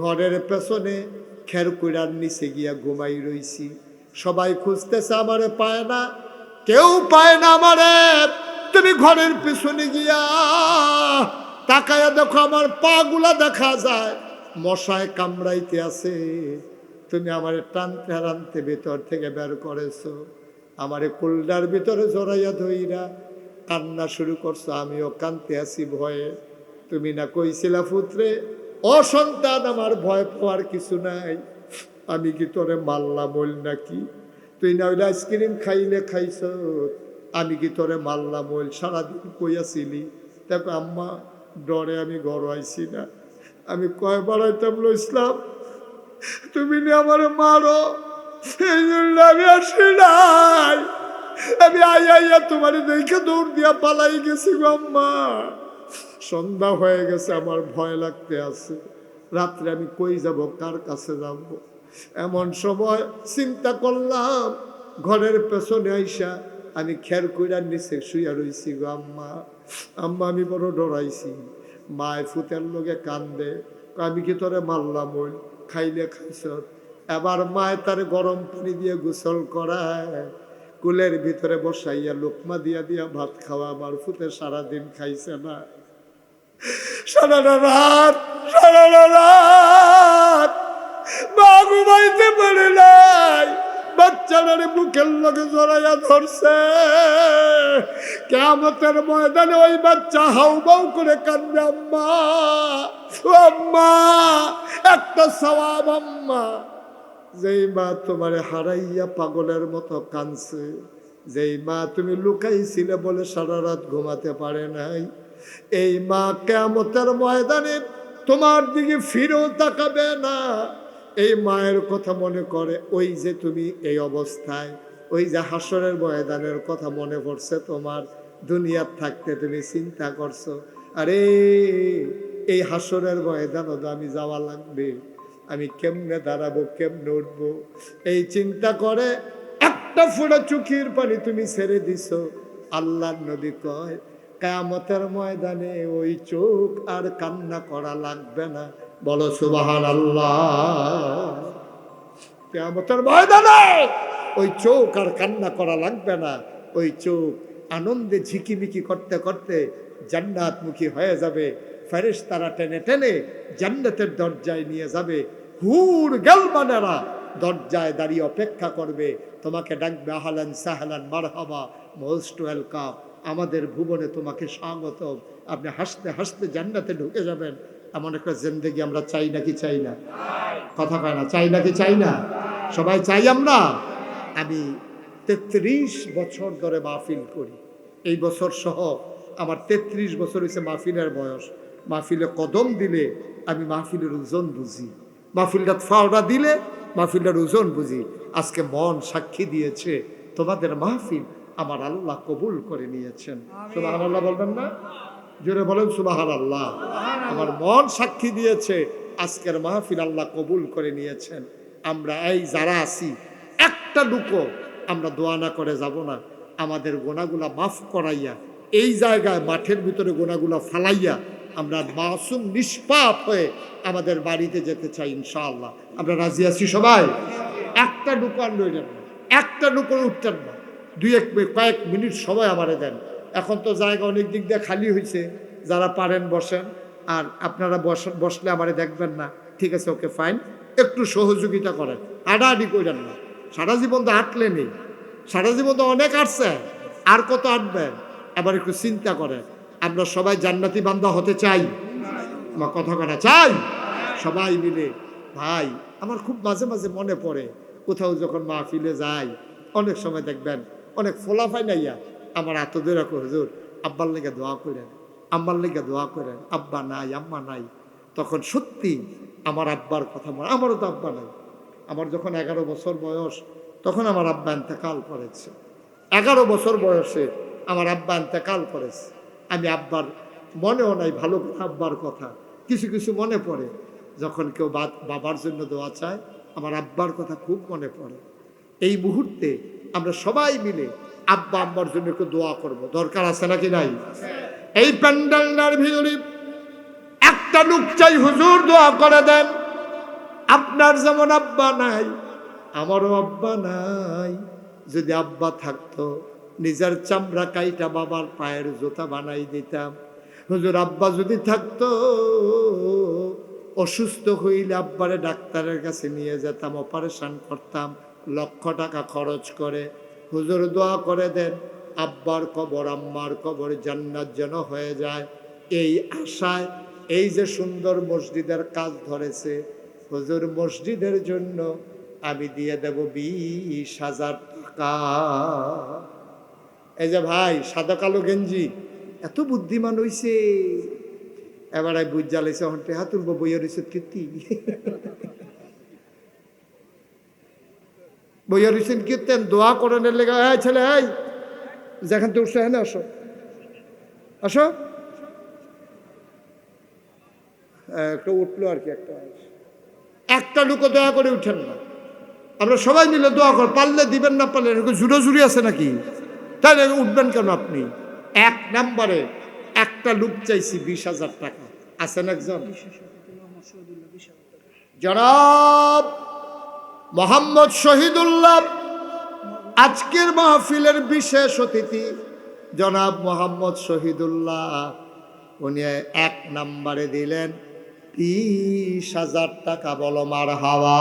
ঘরের পেছনে খেরকুড়ার নিচে গিয়া ঘুমাই রইছি। সবাই খুঁজতেছে, আমারে পায় না, কেউ পায় না আমারে। তুমি ঘরের পিছনে গিয়া তাকায়া দেখো আমার পা গুলা দেখা যায় মশায় কামড়াইতে আছে। তুমি আমারে টানতে টানতে ভিতর থেকে বের করেছো, আমারে কুলডার ভিতরে জড়াইয়া ধইরা কান্না শুরু করছো। আমিও কানতে আছি ভয়ে। তুমি না কইছিলা পুত্রে, ও সন্তান, আমার ভয় পাওয়ার কিছু নাই, আমি কি তোরে মারলাম বল নাকি? তুই না হইলে আইসক্রিম খাইলে খাইছ, আমি কি তোরে মারলাম বল? সারাদিন কইয়াছিলি। দেখো আম্মা, ডরে আমি ঘর আইছি না। আমি কয়বার আইতাম ইসলাম, তুমি না আমার মারো, এই জন্য আমি আসি নাই। আমি আইয়া তোমার দেখে দৌড় দিয়া পালাই গেছি গো আম্মা। সন্ধ্যা হয়ে গেছে, আমার ভয় লাগতে আছে। রাত্রে আমি কই যাব, কার কাছে যাব? এমন সময় চিন্তা করলাম, ঘরের পেছনে আইসা আমি খেরকুড়ার নিচে শুইয়া রইছি গো আম্মা। আম্মা, আমি বড় ডরাইছি। মায় ফুতের লোকে কান্দে, আমি কি তোরে মারলাম ওই? খাইলে খাইছ। এবার মায় তার গরম পানি দিয়ে গোসল করায়, কুলের ভিতরে বসাইয়া লোকমা দিয়া দিয়া ভাত খাওয়া। আমার ফুতে সারাদিন খাইছে না, সারাটা রাত মা ঘুমাইতে পারে নাই। বাচ্চাটারে বুকের লগে জড়াইয়া ধরছে। কিয়ামতের ময়দানে ওই বাচ্চা হাউমাউ করে কান্দে, আম্মা ও আম্মা, একটা সওয়াব আম্মা। যেই মা তোমারে হারাইয়া পাগলের মতো কাঁদছে, যেই মা তুমি লুকাইছিলে বলে সারা রাত ঘুমাতে পারে নাই, এই মা কিয়ামতের ময়দানে তোমার দিকে ফিরেও তাকাবে না। এই মায়ের কথা মনে করে, ওই যে তুমি এই অবস্থায়, ওই যে হাসরের ময়দানের কথা মনে পড়ছে তোমার। দুনিয়ার থাকতে তুমি চিন্তা করছো, আরে এই হাসরের ময়দানও তো আমি যাওয়া লাগবে, আমি কেমনে দাঁড়াবো, কেমনে উঠবো, এই চিন্তা করে একটা ফোঁটা চোখের পানি তুমি ছেড়ে দিছো। আল্লাহর নবী কয়, কিয়ামতের ময়দানে ওই চোখ আর কান্না করা লাগবে না। বলো সুবহানাল্লাহ। কিয়ামতের ময়দানে ওই চোখ আর কান্না করা লাগবে না। ওই চোখ আনন্দে ঝিকিমিকি করতে করতে জান্নাতমুখী হয়ে যাবে। ফেরেশতারা টেনে টেনে জান্নাতের দরজায় নিয়ে যাবে। হুর গেলমানেরা দরজায় দাঁড়িয়ে অপেক্ষা করবে, তোমাকে ডাকবে, আহলান সাহলান মারহাবা, মোস্ট ওয়েলকাম, আমাদের ভুবনে তোমাকে স্বাগত। আপনি হাসতে হাসতে জান্নাতে ঢুকে যাবেন। এমন একটা জিন্দেগি আমরা চাই নাকি চাই না? কথা কয় না, চাই নাকি চাই না? সবাই চাই আমরা। আমি 33 বছর ধরে মাহফিল করি, এই বছর সহ আমার 33 বছর হয়েছে মাহফিলের বয়স। মাহফিলে কদম দিলে আমি মাহফিলের ওজন বুঝি, মাহফিলটা ফাওড়া দিলে মাহফিলটার ওজন বুঝি। আজকে মন সাক্ষী দিয়েছে, তোমাদের মাহফিল আমার আল্লাহ কবুল করে নিয়েছেন। সুবহানাল্লাহ বলবেন না? জোরে বলেন সুবহানাল্লাহ। আমার মন সাক্ষী দিয়েছে, আজকের মাহফিল আল্লাহ কবুল করে নিয়েছেন। আমরা এই যারা আছি, একটা লুকো আমরা দোয়া না করে যাব না। আমাদের গোনাগুলা মাফ করাইয়া, এই জায়গায় মাঠের ভিতরে গোনাগুলা ফালাইয়া আমরা মাসুম নিষ্পাপ হয়ে আমাদের বাড়িতে যেতে চাই ইনশাআল্লাহ। আমরা রাজি আছি সবাই? একটা লুকো আর লইলেন না, একটা লুকো উঠতেন না। কয়েক মিনিট সময় আমারে দেন। এখন তো জায়গা অনেক দিক দিয়ে খালি হয়েছে, যারা পারেন বসেন। আর আপনারা বসলে আমারে দেখবেন না, ঠিক আছে, ওকে ফাইন, একটু সহযোগিতা করেন, আডাআডি করেন না। সারা জীবন তো আটলে নেই, সারা জীবন তো অনেক আটছে, আর কত আটবেন? আবার একটু চিন্তা করেন, আমরা সবাই জান্নাতি বান্দা হতে চাই, আমার কথা করা চাই সবাই মিলে। ভাই, আমার খুব মাঝে মাঝে মনে পড়ে, কোথাও যখন মাহফিলে যাই, অনেক সময় দেখবেন অনেক ফোলাফাই নাইয়া আমার এত দূর হুজুর আব্বার লেগে দোয়া করেন, আম্মার লেগে দোয়া করেন, আব্বা নাই আম্মা নাই। তখন সত্যি আমার আব্বার কথা মনে, আমারও তো আব্বা নাই। আমার যখন 11 বছর বয়স, তখন আমার আব্বা ইন্তেকাল করেছে। 11 বছর বয়সে আমার আব্বা ইন্তেকাল করেছে। আমি আব্বার মনেও নাই ভালো কথা, আব্বার কথা কিছু কিছু মনে পড়ে। যখন কেউ বাবার জন্য দোয়া চায় আমার আব্বার কথা খুব মনে পড়ে। এই মুহূর্তে আমরা সবাই মিলে আব্বা আব্বার জন্য একটু দোয়া করব, দরকার আছে নাকি নাই? এই প্যান্ডেলটার ভিতরে একটা লোক চাই, হুজুর দোয়া করে দেন। আপনার যেমন আব্বা নাই আমারও আব্বা নাই, যদি আব্বা থাকতো নিজের চামড়া কাইটা বাবার পায়ের জুতা বানাই দিতাম। হুজুর আব্বা যদি থাকতো অসুস্থ হইলে আব্বারে ডাক্তারের কাছে নিয়ে যেতাম, অপারেশন করতাম, লক্ষ টাকা খরচ করে। হুজুর দোয়া করে দেন আব্বার কবর আম্মার কবর জান্নাত যেন হয়ে যায়। এই আশায় এই যে সুন্দর মসজিদের কাজ ধরেছে, হুজুর মসজিদের জন্য আমি দিয়ে দেব 20,000 টাকা। এই যে ভাই সাদা কালো গেঞ্জি এত বুদ্ধিমান হইছে, এবার বুঝ জ্বালাইছে হন্টে হাতুর বইয়ের হইছে কীর্তি বইয়ের হইছেন কীর্তেন দোয়া করানোর লেগে। হ্যাঁ ছেলে, এই যেখান থেকে উঠছে হ্যাঁ আসো আসো, একটা উঠলো আর কি, একটা লোকও দয়া করে উঠেন না। আমরা সবাই মিলে দোয়া কর, পারলে দিবেন না পারলে জুড়ি আছে নাকি, তাহলে উঠবেন কেন আপনি? 1 নম্বরে একটা লোক চাইছি 20,000 টাকা। আছেন একজন? জনাব মোহাম্মদ শহীদুল্লাহ, আজকের মাহফিলের বিশেষ অতিথি জনাব মোহাম্মদ শহীদুল্লাহ, উনি 1 নম্বরে দিলেন 20,000 টাকা। বলো মারহাবা।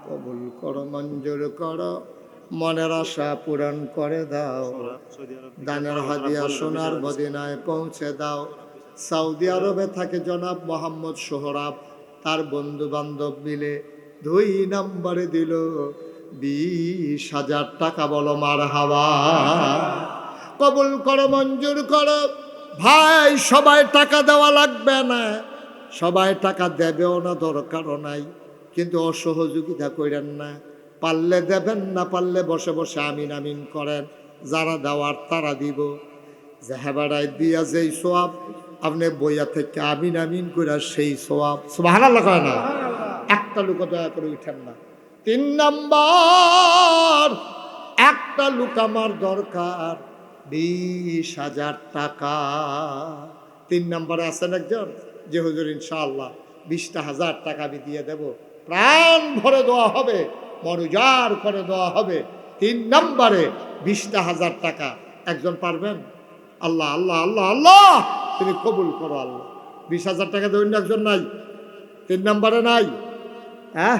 কবুল করো, মঞ্জুর করো, মনের আশা পূরণ করে দাও, দানের হাদিয়া সোনার মদিনায় পৌঁছে দাও। সৌদি আরবে থাকে জনাব মোহাম্মদ সোহরাব, তার বন্ধু বান্ধব মিলে 2 নম্বরে দিল 20,000 টাকা। বলো মারহাবা। কবুল করো, মঞ্জুর করো। ভাই সবাই টাকা দেওয়া লাগবে না, সবাই টাকা দেবেও না, দরকারও নাই, কিন্তু অসহযোগিতা করেন না। পারলে দেবেন, না পারলে বসে বসে আমিন আমিন করেন, যারা দেওয়ার তারা দিব। জাহাবাড়ায় দিয়া যেই সোয়াব, আপনি বইয়া থেকে আমিন আমিন করে সেই সোয়াব। সুবহানাল্লাহ কয় না? একটা লোক দয়া করে উঠেন না। 3 নম্বর, একটা লোক আমার দরকার 20,000 টাকা। 3 নম্বরে আছেন একজন যে হুজুর ইনশাআল্লাহ 20,000 টাকা আমি দিয়ে দেব, প্রাণ ভরে দেওয়া হবে, মরুজার করে দেওয়া হবে। 3 নম্বরে 20,000 টাকা একজন পারবেন? আল্লাহ আল্লাহ আল্লাহ আল্লাহ, তুমি কবুল করো আল্লাহ। 20,000 টাকা দেবেন একজন নাই? 3 নম্বরে নাই? হ্যাঁ,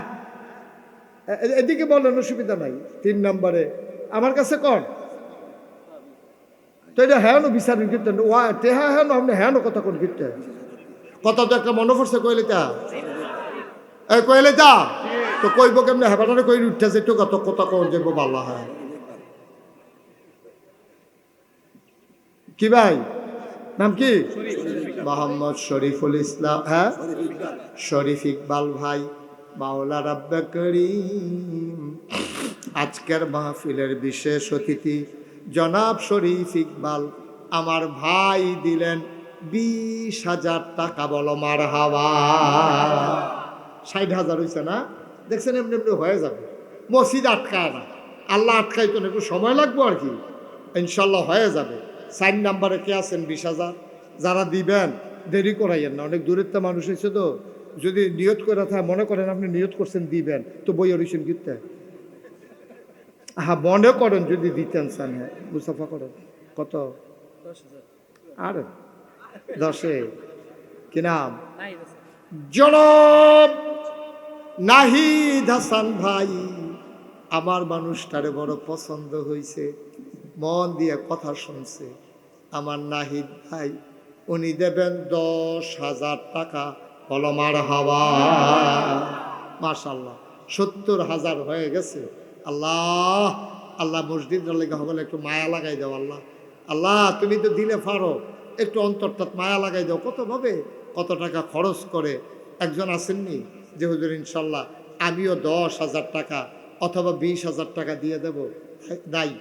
এদিকে বলেন, অসুবিধা নাই। 3 নম্বরে আমার কাছে কন তো, এটা হ্যাঁ বিচারেন কীর্তন হ্যাঁ হ্যাঁ আপনি হ্যাঁ কথা কোন কীর্তন কথা তো একটা মনে পড়ছে কইলে তা এই কইলে তা তো কইব কেমনে? হেবাটারে কই উঠতেছে একটু কত কথা কন যাবো ভালো হয় কি ভাই? নাম কি? মোহাম্মদ শরীফুল ইসলাম। হ্যাঁ, শরীফ ইকবাল ভাই, মাওলা রাব্বে করিম। আজকের মাহফিলের বিশেষ অতিথি জনাব শরীফ ইকবাল আমার ভাই দিলেন 20,000 টাকা। বলো মারহাবা। 60,000 হয়েছে না? দেখছেন, এমনি এমনি হয়ে যাবে। মসজিদ আটকায় না, আল্লাহ আটকাইতো না, একটু সময় লাগবো আর কি, ইনশাল্লাহ হয়ে যাবে। 4 নম্বরে কে আছেন 20,000? যারা দিবেন দেরি করাইয়েন না, অনেক দূরের তো মানুষ হয়েছে তো, যদি নিয়ত করে থাকে, মনে করেন আপনি নিয়ত করছেন দিবেন, তো বইয়ের হয়েছেন কিনতে। হ্যাঁ, মনে করেন যদি দিতেন চান, হ্যাঁ মুসাফা করেন। কত? 10,000। আর 10-এ কি নাম? জনাব নাহিদ হাসান ভাই, আমার মানুষটারে বড় পছন্দ হয়েছে, মন দিয়ে কথা শুনছে। আমার নাহিদ ভাই, উনি দেবেন 10,000 টাকা। বলো মারহাবা। মাশাআল্লাহ, 70,000 হয়ে গেছে। আল্লাহ আল্লাহ, মসজিদের লেগে হবে একটু মায়া লাগাই দাও আল্লাহ। আল্লাহ তুমি তো দিলে পারো, একটু অন্তরটা মায়া লাগাই দাও। কত ভাবে কত টাকা খরচ করে। একজন আসেননি যে হুজুর ইনশাল্লাহ আমিও 10,000 টাকা অথবা 20,000 টাকা দিয়ে দেব, নাই,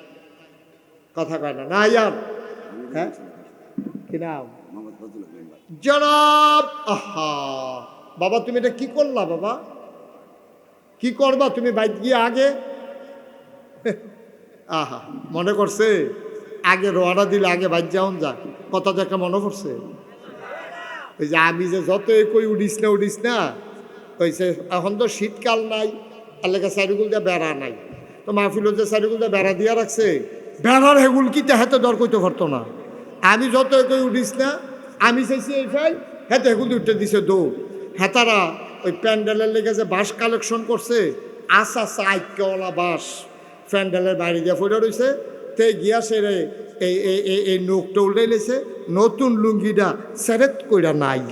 কথা কয় না, না আর হ্যাঁ কি নাম জনাব। আহা বাবা তুমি এটা কি করলা বাবা, কি করবা তুমি বাইক গিয়ে আগে? আহা মনে করছে আগে রোয়ানা দিলে আগে বাইক যাওন যা, কথা তো একটা মনে পড়ছে। ওই যে আমি যে যত কই উঠিস না কইছে এখন তো শীতকাল নাই, আল্লাহকে চারিগুল দিয়ে বেড়া নাই, তো মাহফিল যে চারিগুল দিয়ে বেড়া দিয়া রাখছে, বেড়ার হেগুল কি হাতে দর করতে পারতো না। আমি যত কই উঠিস না, আমি চাইছি এই ফাই হাতে হেগুল দিয়ে উঠতে দিছে দৌড়। হেতারা ওই প্যান্ডেলের লেগে যে বাঁশ কালেকশন করছে, আশা আইক্যওয়ালা বাঁশ প্যান্ডেলের বাইরে গিয়ে ফুটে রয়েছে, তে গিয়া সেরে এই নোকটা উল্টে লেছে, নতুন লুঙ্গিটা সেরেত কইরা নাই,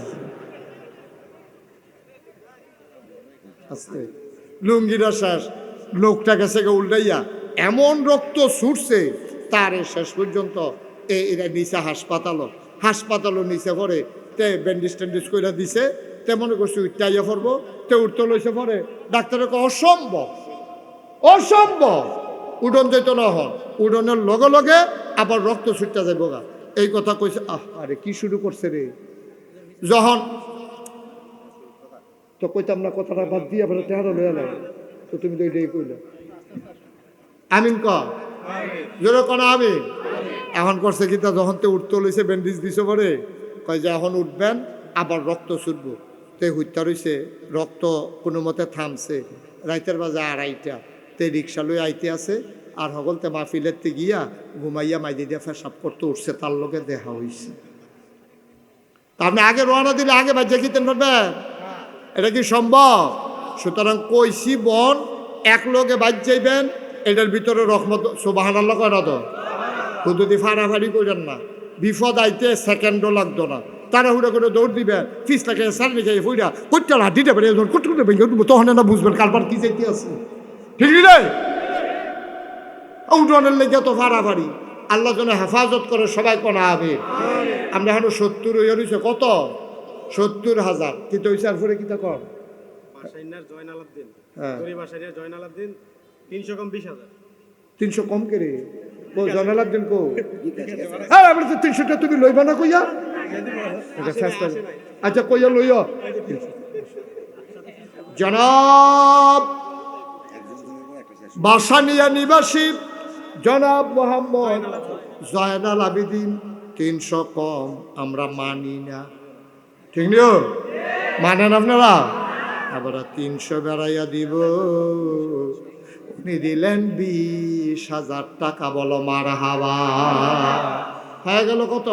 আস্তে লুঙ্গিটা শেষ, লোকটা গেছে উল্টাইয়া এমন রক্ত ছুটছে তার শেষ পর্যন্ত এরা নিচে হাসপাতালও নিচে পরে তে ব্যান্ডেজ ট্যান্ডেজ কইরা দিছে, তে মনে করছি উঠতে পড়বো, তে উঠতে লইছে পরে ডাক্তারের অসম্ভব উডন যেত না হন, উডনের লগে লগে আবার রক্ত ছুটতে যাইব গা, এই কথা কইছে। আরে কি শুরু করছে রে, যখন তো কইতাম না কথাটা বাদ দিয়ে আবার টেহারা লইয়া লাগে, তো তুমি তো এটাই কইলে আমিন ক জোরে কোন আমি এখন করছে কি, তা যখন তে উঠতে লইছে ব্যান্ডেজ দিছে পরে কয় যে এখন উঠবেন আবার রক্ত ছুটবো, তে হত্যা রইছে, রক্ত কোনো মতে থামছে, রাইতের বাজে 2:30টা, তে রিক্সা লই আইতে আছে, আর হগলতে মাহফিলেতে গিয়া ঘুমাইয়া মাইদি দিয়া ফেসাব করতে উঠছে, তার লগে দেখা হইছে। তা আপনি আগে রওনা দিলে আগে বাজে খেতেন পারবেন, এটা কি সম্ভব? সুতরাং কইছি বন এক লোকে বাজ যাইবেন, এটার ভিতরে রহমত সুবহানাল্লাহ কয় না তো, যদি ফাড়াফাড়ি করেন না, বিপদ আইতে সেকেন্ডও লাগতো না, তাড়াহুড়া করে দৌড় দিবেন, ফিস লাগে সার রেখে ফুইরা কোটটা লাঠিটা বেরিয়ে কোটটা ভেঙে উঠবো, তখন না বুঝবেন কারবার কি যাইতে আছে, ঠিক রে উঠোনের লেগে তো ফাড়াফাড়ি। আল্লাহ যেন হেফাজত করে, সবাই কোনা হবে। আমরা এখন 70 হয়ে রয়েছে, কত 70,000, কিন্তু ওই চার ফোরে কিতা কর 300 কম করে জয়নালাবদিন কো 300টা তুমি লইবা না কইয়া, আচ্ছা কইয়া লইয়া জনাব বাসানিয়া নিবাসী জনাব মোহাম্মদ জয়নাল আবেদিন 300 কম আমরা মানি না, ঠিক নিও মানেন আপনারা? আবার 300 বেড়াইয়া দিব, উনি দিলেন 20,000 টাকা, বলো মারহাবা, হয়ে গেল কত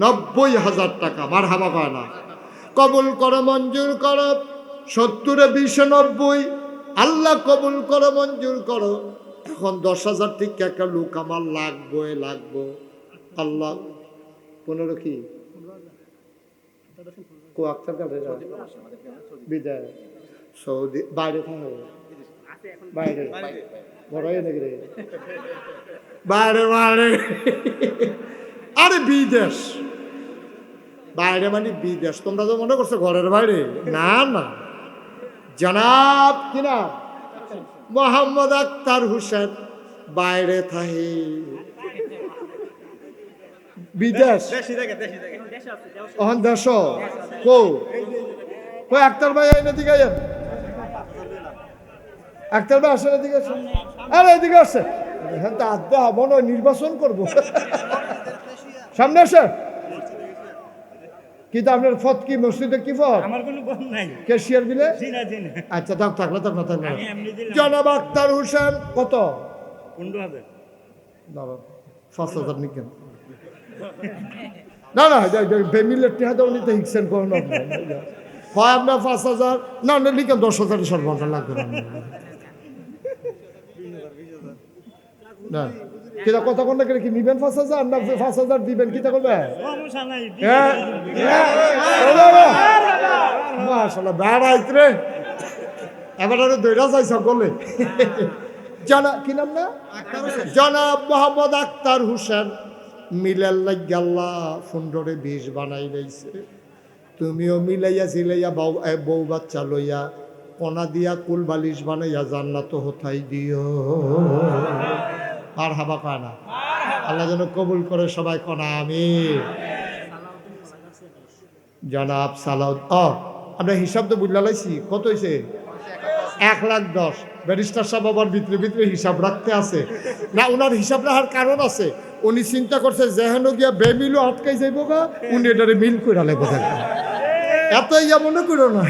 90,000 টাকা, মারহাবা কয় না, কবুল করো মঞ্জুর করো, 70 20 90, আল্লাহ কবুল করো মঞ্জুর করো। এখন 10,000 ঠিক একটা লোক আমার লাগবো, আল্লাহ 15 কি কো আক্তার কাছে বিদায় সৌদি বাইরে থাকে, বাইরে বড়াই নাকি রে, বাইরে আরে বিদেশ, বাইরে মানে বিদেশ, তোমরা তো মনে করছো ঘরের বাইরে, না না জনাব কিনা মোহাম্মদ আক্তার হোসেন বাইরে থাকে, বিদেশ দেশ কই আক্তার ভাই এই দিকে আইন, আক্তার ভাই আসেন এদিকে, আরে এদিকে আসছে, হ্যাঁ তা আদা মনে হয় নির্বাচন করবো, সামনে আসে কিন্তু আপনার ফত কি মসজিদে কি ফত? আমার কোনো ফত নাই, ক্যাশিয়ার দিলে আচ্ছা থাকলে জনাব আক্তার হোসেন কত 15,000 5,000 নিকেন না বেমিলের টিহাতে উনি তো হিকছেন কোন হয় আপনার 5,000 না লিখেন 10,000 সর্বঘন্টা লাগবে না, কিনা কথা কোন না কি নিবেন 5,000 না 5,000 দিবেন, কিতা করবে মাশাআল্লাহ বেড়াইত রে, এবার দৈরা যাই সকলে। কি নাম না জনাব মোহাম্মদ আক্তার হোসেন মিলাল লাগিয়াল্লাহ ফুন্ডরে 20 বানাই লাইছে, তুমিও মিলাইয়া ছিলাইয়া বউ বাচ্চা লইয়া কোনা দিয়া কুল বালিশ বানাইয়া জান্নাত হতাই দিও, মারহাবা কয় না? আল্লাহ যেন কবুল করে, সবাই কনা আমিন। জনাব সালাউদ আমরা হিসাব তো বুঝলা লাইছি, কত হয়েছে? 1,10,000। ব্যারিস্টার সাহেব আবার ভিতরে ভিতরে হিসাব রাখতে আছে না, ওনার হিসাব রাখার কারণ আছে। উনি চিন্তা করছে যেহেন গিয়া বেমিলও আটকাই যাইব গা, উনি এটারে মিল করে লাগবো থাকবে। এত ইয়া মনে করো না,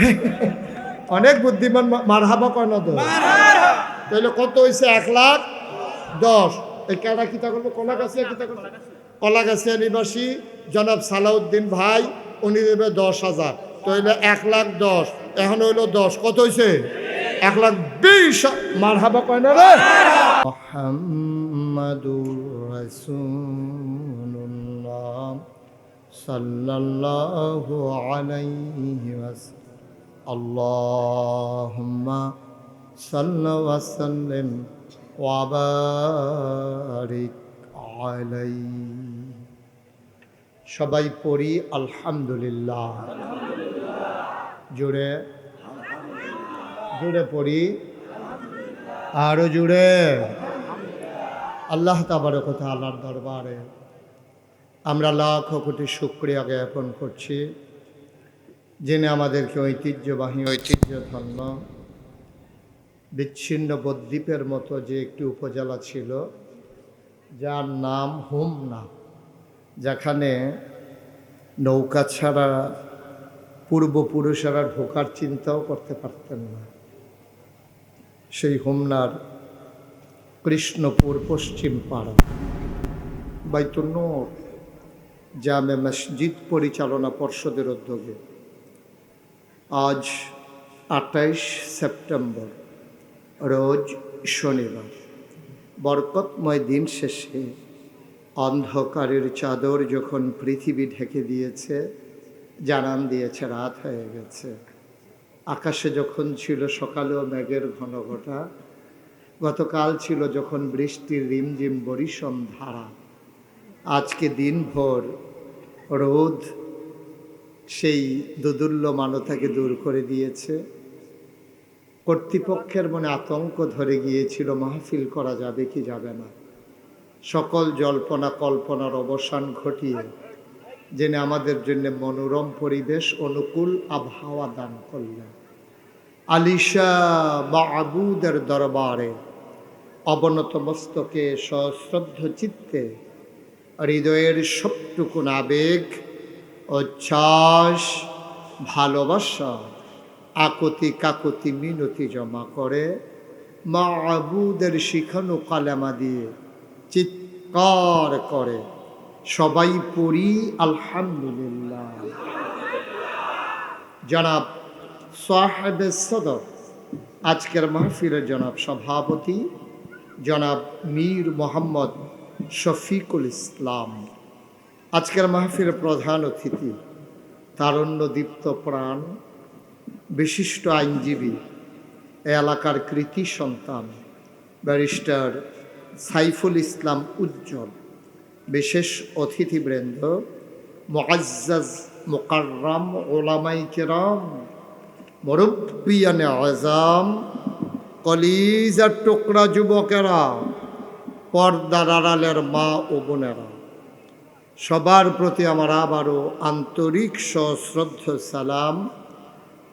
অনেক বুদ্ধিমান। মারহাবা কয় না তো? তাহলে কত হয়েছে? 1,10,000। এই কেডা কিতা করবো? কলাগাছিয়া কিতা করবো? কলাগাছিয়া নিবাসী জনাব সালাউদ্দিন ভাই, উনি দেবে 10,000। তাহলে 1,10,000 এখন হইলো 10, কত হয়েছে? 1,20,000। মারহাবা কয় না রে? মুহাম্মাদুর রাসূলুল্লাহ সাল্লাল্লাহু আলাইহি ওয়াসাল্লাম। আল্লাহুম্মা সাল্লি ওয়া সাল্লিম ওয়া বারিক আলাইহি। সবাই পড়ি আলহামদুলিল্লাহ। জোরে জোরে পড়ি, আরো জোরে। আল্লাহ তাবারক ওয়া তাআলার দরবারে আমরা লাখ কোটি শুকরিয়া জ্ঞাপন করছি, যিনি আমাদেরকে ঐতিহ্যবাহী ঐতিহ্যধন্য বিচ্ছিন্ন বদ্বীপের মতো যে একটি উপজেলা ছিল, যার নাম হোমনা, যেখানে নৌকা ছাড়া পূর্বপুরুষেরা ঢোকার চিন্তাও করতে পারতেন না, সেই হোমনার কৃষ্ণপুর পশ্চিম পাড়া বাইতুন নূর জামে মসজিদ পরিচালনা পর্ষদের উদ্যোগে আজ 28 সেপ্টেম্বর রোজ শনিবার বরকতময় দিন শেষে অন্ধকারের চাদর যখন পৃথিবী ঢেকে দিয়েছে, জানান দিয়েছে রাত হয়ে গেছে। আকাশে যখন ছিল সকালেও মেঘের ঘনঘটা, গতকাল ছিল যখন বৃষ্টির রিমঝিম বরিশন ধারা, আজকে দিনভর রোদ সেই দোদুল্যমানতাকে দূর করে দিয়েছে। কর্তৃপক্ষের মনে আতঙ্ক ধরে গিয়েছিল মাহফিল করা যাবে কি যাবে না। সকল জল্পনা কল্পনার অবসান ঘটিয়ে যিনি আমাদের জন্য মনোরম পরিবেশ, অনুকূল আবহাওয়া দান করলেন, আলিশা মাবুদের দরবারে অবনত মস্তকে সশ্রদ্ধ চিত্তে হৃদয়ের সবটুকুন আবেগ, উচ্ছ্বাস, ভালোবাসা, আকতি কাকতি মিনতি জমা করে মাবুদের শিখানো কালেমা দিয়ে চিৎকার করে সবাই পড়ি আলহামদুলিল্লাহ। জনাব সাহেবে সদর, আজকের মাহফিলের জনাব সভাপতি জনাব মীর মোহাম্মদ শফিকুল ইসলাম, আজকের মাহফিলের প্রধান অতিথি তারুণ্যদীপ্ত প্রাণ বিশিষ্ট আইনজীবী, এলাকার কৃতি সন্তান ব্যারিস্টার সাইফুল ইসলাম উজ্জ্বল, বিশেষ অতিথিবৃন্দ মুআজ্জাজ মুকাররম ওলামাই কেরাম, মুরব্বিয়ানে আযম, কলিজার টুকরা যুবকেরা, পর্দার আড়ালের মা ও বোনেরা, সবার প্রতি আমার আবারও আন্তরিক সশ্রদ্ধ সালাম।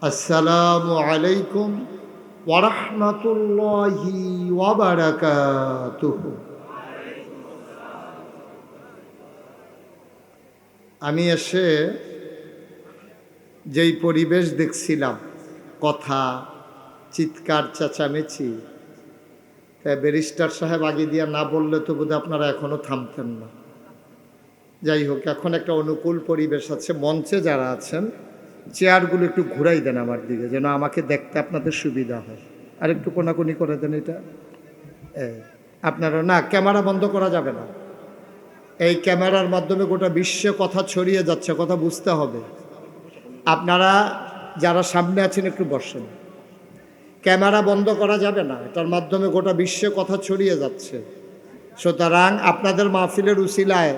আসসালামু আলাইকুম ওয়া রাহমাতুল্লাহি ওয়া বারাকাতুহু। আমি এসে যেই পরিবেশ দেখছিলাম, কথা, চিৎকার, চেঁচামেচি, তাই ব্যারিস্টার সাহেব আগে দিয়া না বললে তো বোধহয় আপনারা এখনও থামতেন না। যাই হোক, এখন একটা অনুকূল পরিবেশ আছে। মঞ্চে যারা আছেন চেয়ারগুলো একটু ঘুরাই দেন আমার দিকে, যেন আমাকে দেখতে আপনাদের সুবিধা হয়। আর একটু কোনাকুনি করে দেন এটা। আপনারা না, ক্যামেরা বন্ধ করা যাবে না। এই ক্যামেরার মাধ্যমে গোটা বিশ্বে কথা ছড়িয়ে যাচ্ছে, কথা বুঝতে হবে। আপনারা যারা সামনে আছেন একটু বসেন, ক্যামেরা বন্ধ করা যাবে না, এটার মাধ্যমে গোটা বিশ্বে কথা ছড়িয়ে যাচ্ছে। সুতরাং আপনাদের মাহফিলের উসিলায়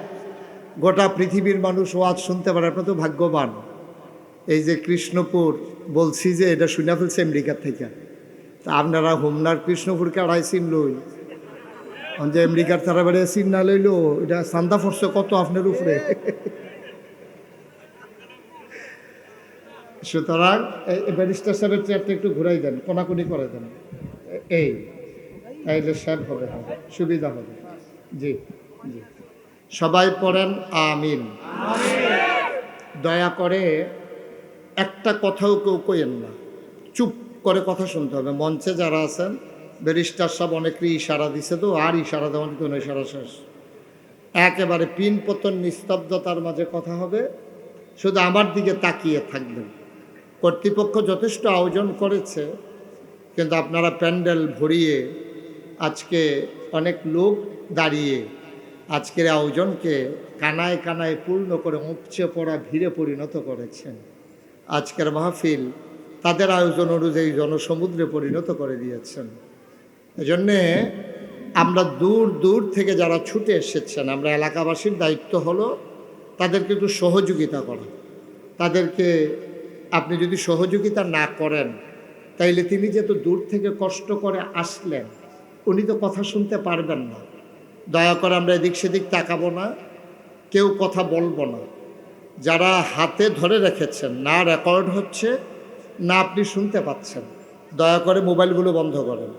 গোটা পৃথিবীর মানুষ ওয়াজ শুনতে পারে, আপনারা তো ভাগ্যবান। এই যে কৃষ্ণপুর বলছি যে এটা শুনে ফেলছে আমেরিকার থেকে, তা আপনারা হোমনার কৃষ্ণপুরকে আড়াইছিন লই যে আমেরিকার তারা বাড়ি চিন্না লইলো এটা চান্দা পড়ছে কত আপনার উপরে। সুতরাং এই ব্যারিস্টার সাহেবের চেয়ারটা একটু ঘুরাই দেন, কোনাকুনি করে দেন, এই তাইলে সাহেব হবে, সুবিধা হবে। জি জি, সবাই পড়েন আমিন। দয়া করে একটা কথাও কেউ কইেন না, চুপ করে কথা শুনতে হবে। মঞ্চে যারা আছেন ব্যারিস্টার সাহেব অনেকেরই ইশারা দিছে, তো আর ইশারা দেওয়ার কোনো ইশারা শেষ, একেবারে পিন পতন নিস্তব্ধতার মাঝে কথা হবে, শুধু আমার দিকে তাকিয়ে থাকবেন। কর্তৃপক্ষ যথেষ্ট আয়োজন করেছে, কিন্তু আপনারা প্যান্ডেল ভরিয়ে আজকে অনেক লোক দাঁড়িয়ে আজকের আয়োজনকে কানায় কানায় পূর্ণ করে উপচে পড়া ভিড়ে পরিণত করেছেন। আজকের মাহফিল তাদের আয়োজন অনুযায়ী জনসমুদ্রে পরিণত করে দিয়েছেন। এজন্যে আমরা দূর দূর থেকে যারা ছুটে এসেছেন, আমরা এলাকাবাসীর দায়িত্ব হলো তাদেরকে একটু সহযোগিতা করা। তাদেরকে আপনি যদি সহযোগিতা না করেন, তাইলে তিনি যেহেতু দূর থেকে কষ্ট করে আসলেন, উনি তো কথা শুনতে পারবেন না। দয়া করে আমরা এদিক সেদিক তাকাবো না, কেউ কথা বলবো না। যারা হাতে ধরে রেখেছেন, না রেকর্ড হচ্ছে না আপনি শুনতে পাচ্ছেন, দয়া করে মোবাইলগুলো বন্ধ করেন।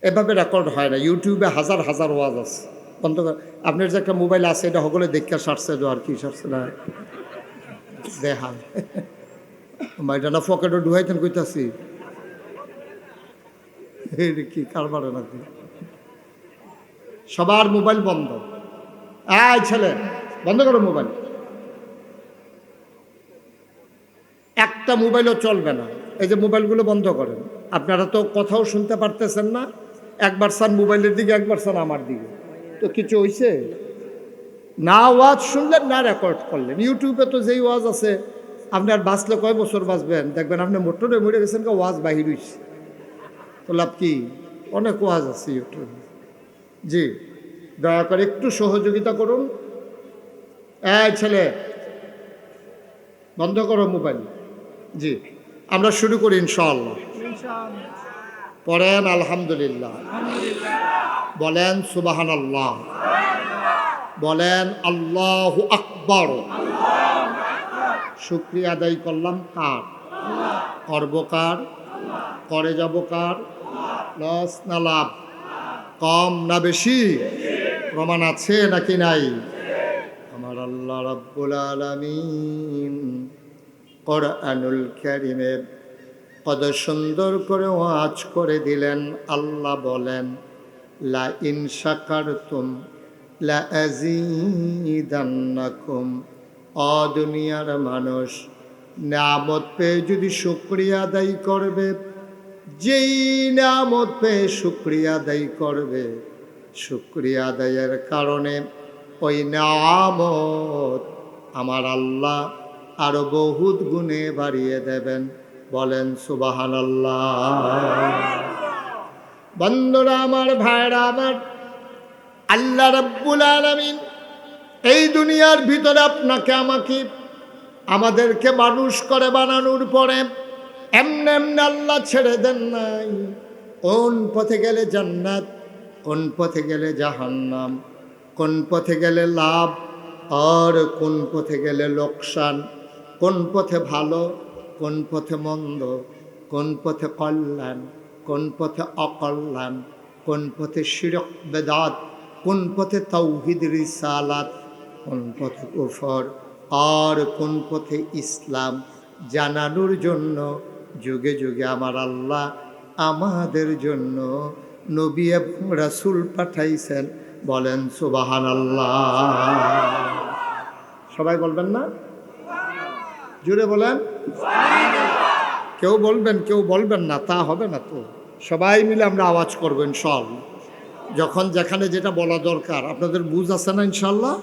এভাবে রেকর্ড হয় না, ইউটিউবে হাজার হাজার ওয়াজ আছে, বন্ধ করে। আপনার যে একটা মোবাইল আছে এটা সকলে দেখে সারছে, আর কি সারছে না দেখা এটা না পকেটে ঢুকাইতেন কইতাছি কি কারবার নাকি। সবার মোবাইল বন্ধ। এই ছেলে বন্ধ করো মোবাইল, একটা মোবাইলও চলবে না। এই যে মোবাইলগুলো বন্ধ করেন। আপনারা তো কথাও শুনতে পারতেছেন না, একবার চান মোবাইলের দিকে, একবার চান আমার দিকে, তো কিছু হইছে না। ওয়াজ শুনলেন না রেকর্ড করলেন। ইউটিউবে তো যেই ওয়াজ আছে, আপনি আর বাঁচলে কয় বছর বাঁচবেন, দেখবেন আপনি মোটরে মরে গেছেন, ওয়াজ বাহির হইছে, তো লাভ কি? অনেক ওয়াজ আছে ইউটিউবে। জি, দয়া করে একটু সহযোগিতা করুন। এই ছেলে বন্ধ করো মোবাইল। জি, আমরা শুরু করি ইনশাআল্লাহ। পড়েন আলহামদুলিল্লাহ, বলেন সুবহানাল্লাহ, বলেন আল্লাহু আকবার। শুকরিয়া আদায় করলাম কার? করব কার? করে যাব কার? লস না লাভ? কম না বেশি? প্রমাণ আছে নাকি নাই? আমার আল্লাহ রাব্বুল আলামিন কোরআনুল কারীমে কত সুন্দর করে ওয়াজ করে দিলেন। আল্লাহ বলেন, লা ইন শাকারতুম লা আযীদান্নাকুম। ও দুনিয়ার মানুষ, নিয়ামত পেয়ে যদি শুকরিয়া আদায় করবে, যেই নিয়ামত পেয়ে শুকরিয়া আদায় করবে, শুকরিয়া আদায়ের কারণে ওই নিয়ামত আমার আল্লাহ আরো বহুত গুণে বাড়িয়ে দেবেন। বলেন সুবহানাল্লাহ। বন্ধুরা আমার, ভাইরা আমার, আল্লাহ রাব্বুল আলামিন এই দুনিয়ার ভিতরে আপনাকে আমাকে আমাদেরকে মানুষ করে বানানোর পরে এমনি এমনি আল্লাহ ছেড়ে দেন নাই। কোন পথে গেলে জান্নাত, কোন পথে গেলে জাহান্নাম, কোন পথে গেলে লাভ আর কোন পথে গেলে লোকসান, কোন পথে ভালো, কোন পথে মন্দ, কোন পথে কল্যাণ, কোন পথে অকল্যাণ, কোন পথে শিরক বেদাত, কোন পথে তাওহীদ রিসালাত, কোন পথে কুফর আর কোন পথে ইসলাম জানানোর জন্য যুগে যুগে আমার আল্লাহ আমাদের জন্য নবী এবং রাসূল পাঠাইছেন। বলেন সুবহানাল্লাহ। সবাই বলবেন না? জুড়ে বলেন। কেউ বলবেন কেউ বলবেন না, তা হবে না তো। সবাই মিলে আমরা আওয়াজ করবো ইনশাআল্লাহ। যখন যেখানে যেটা বলা দরকার, আপনাদের বুঝ আছে না ইনশাআল্লাহ?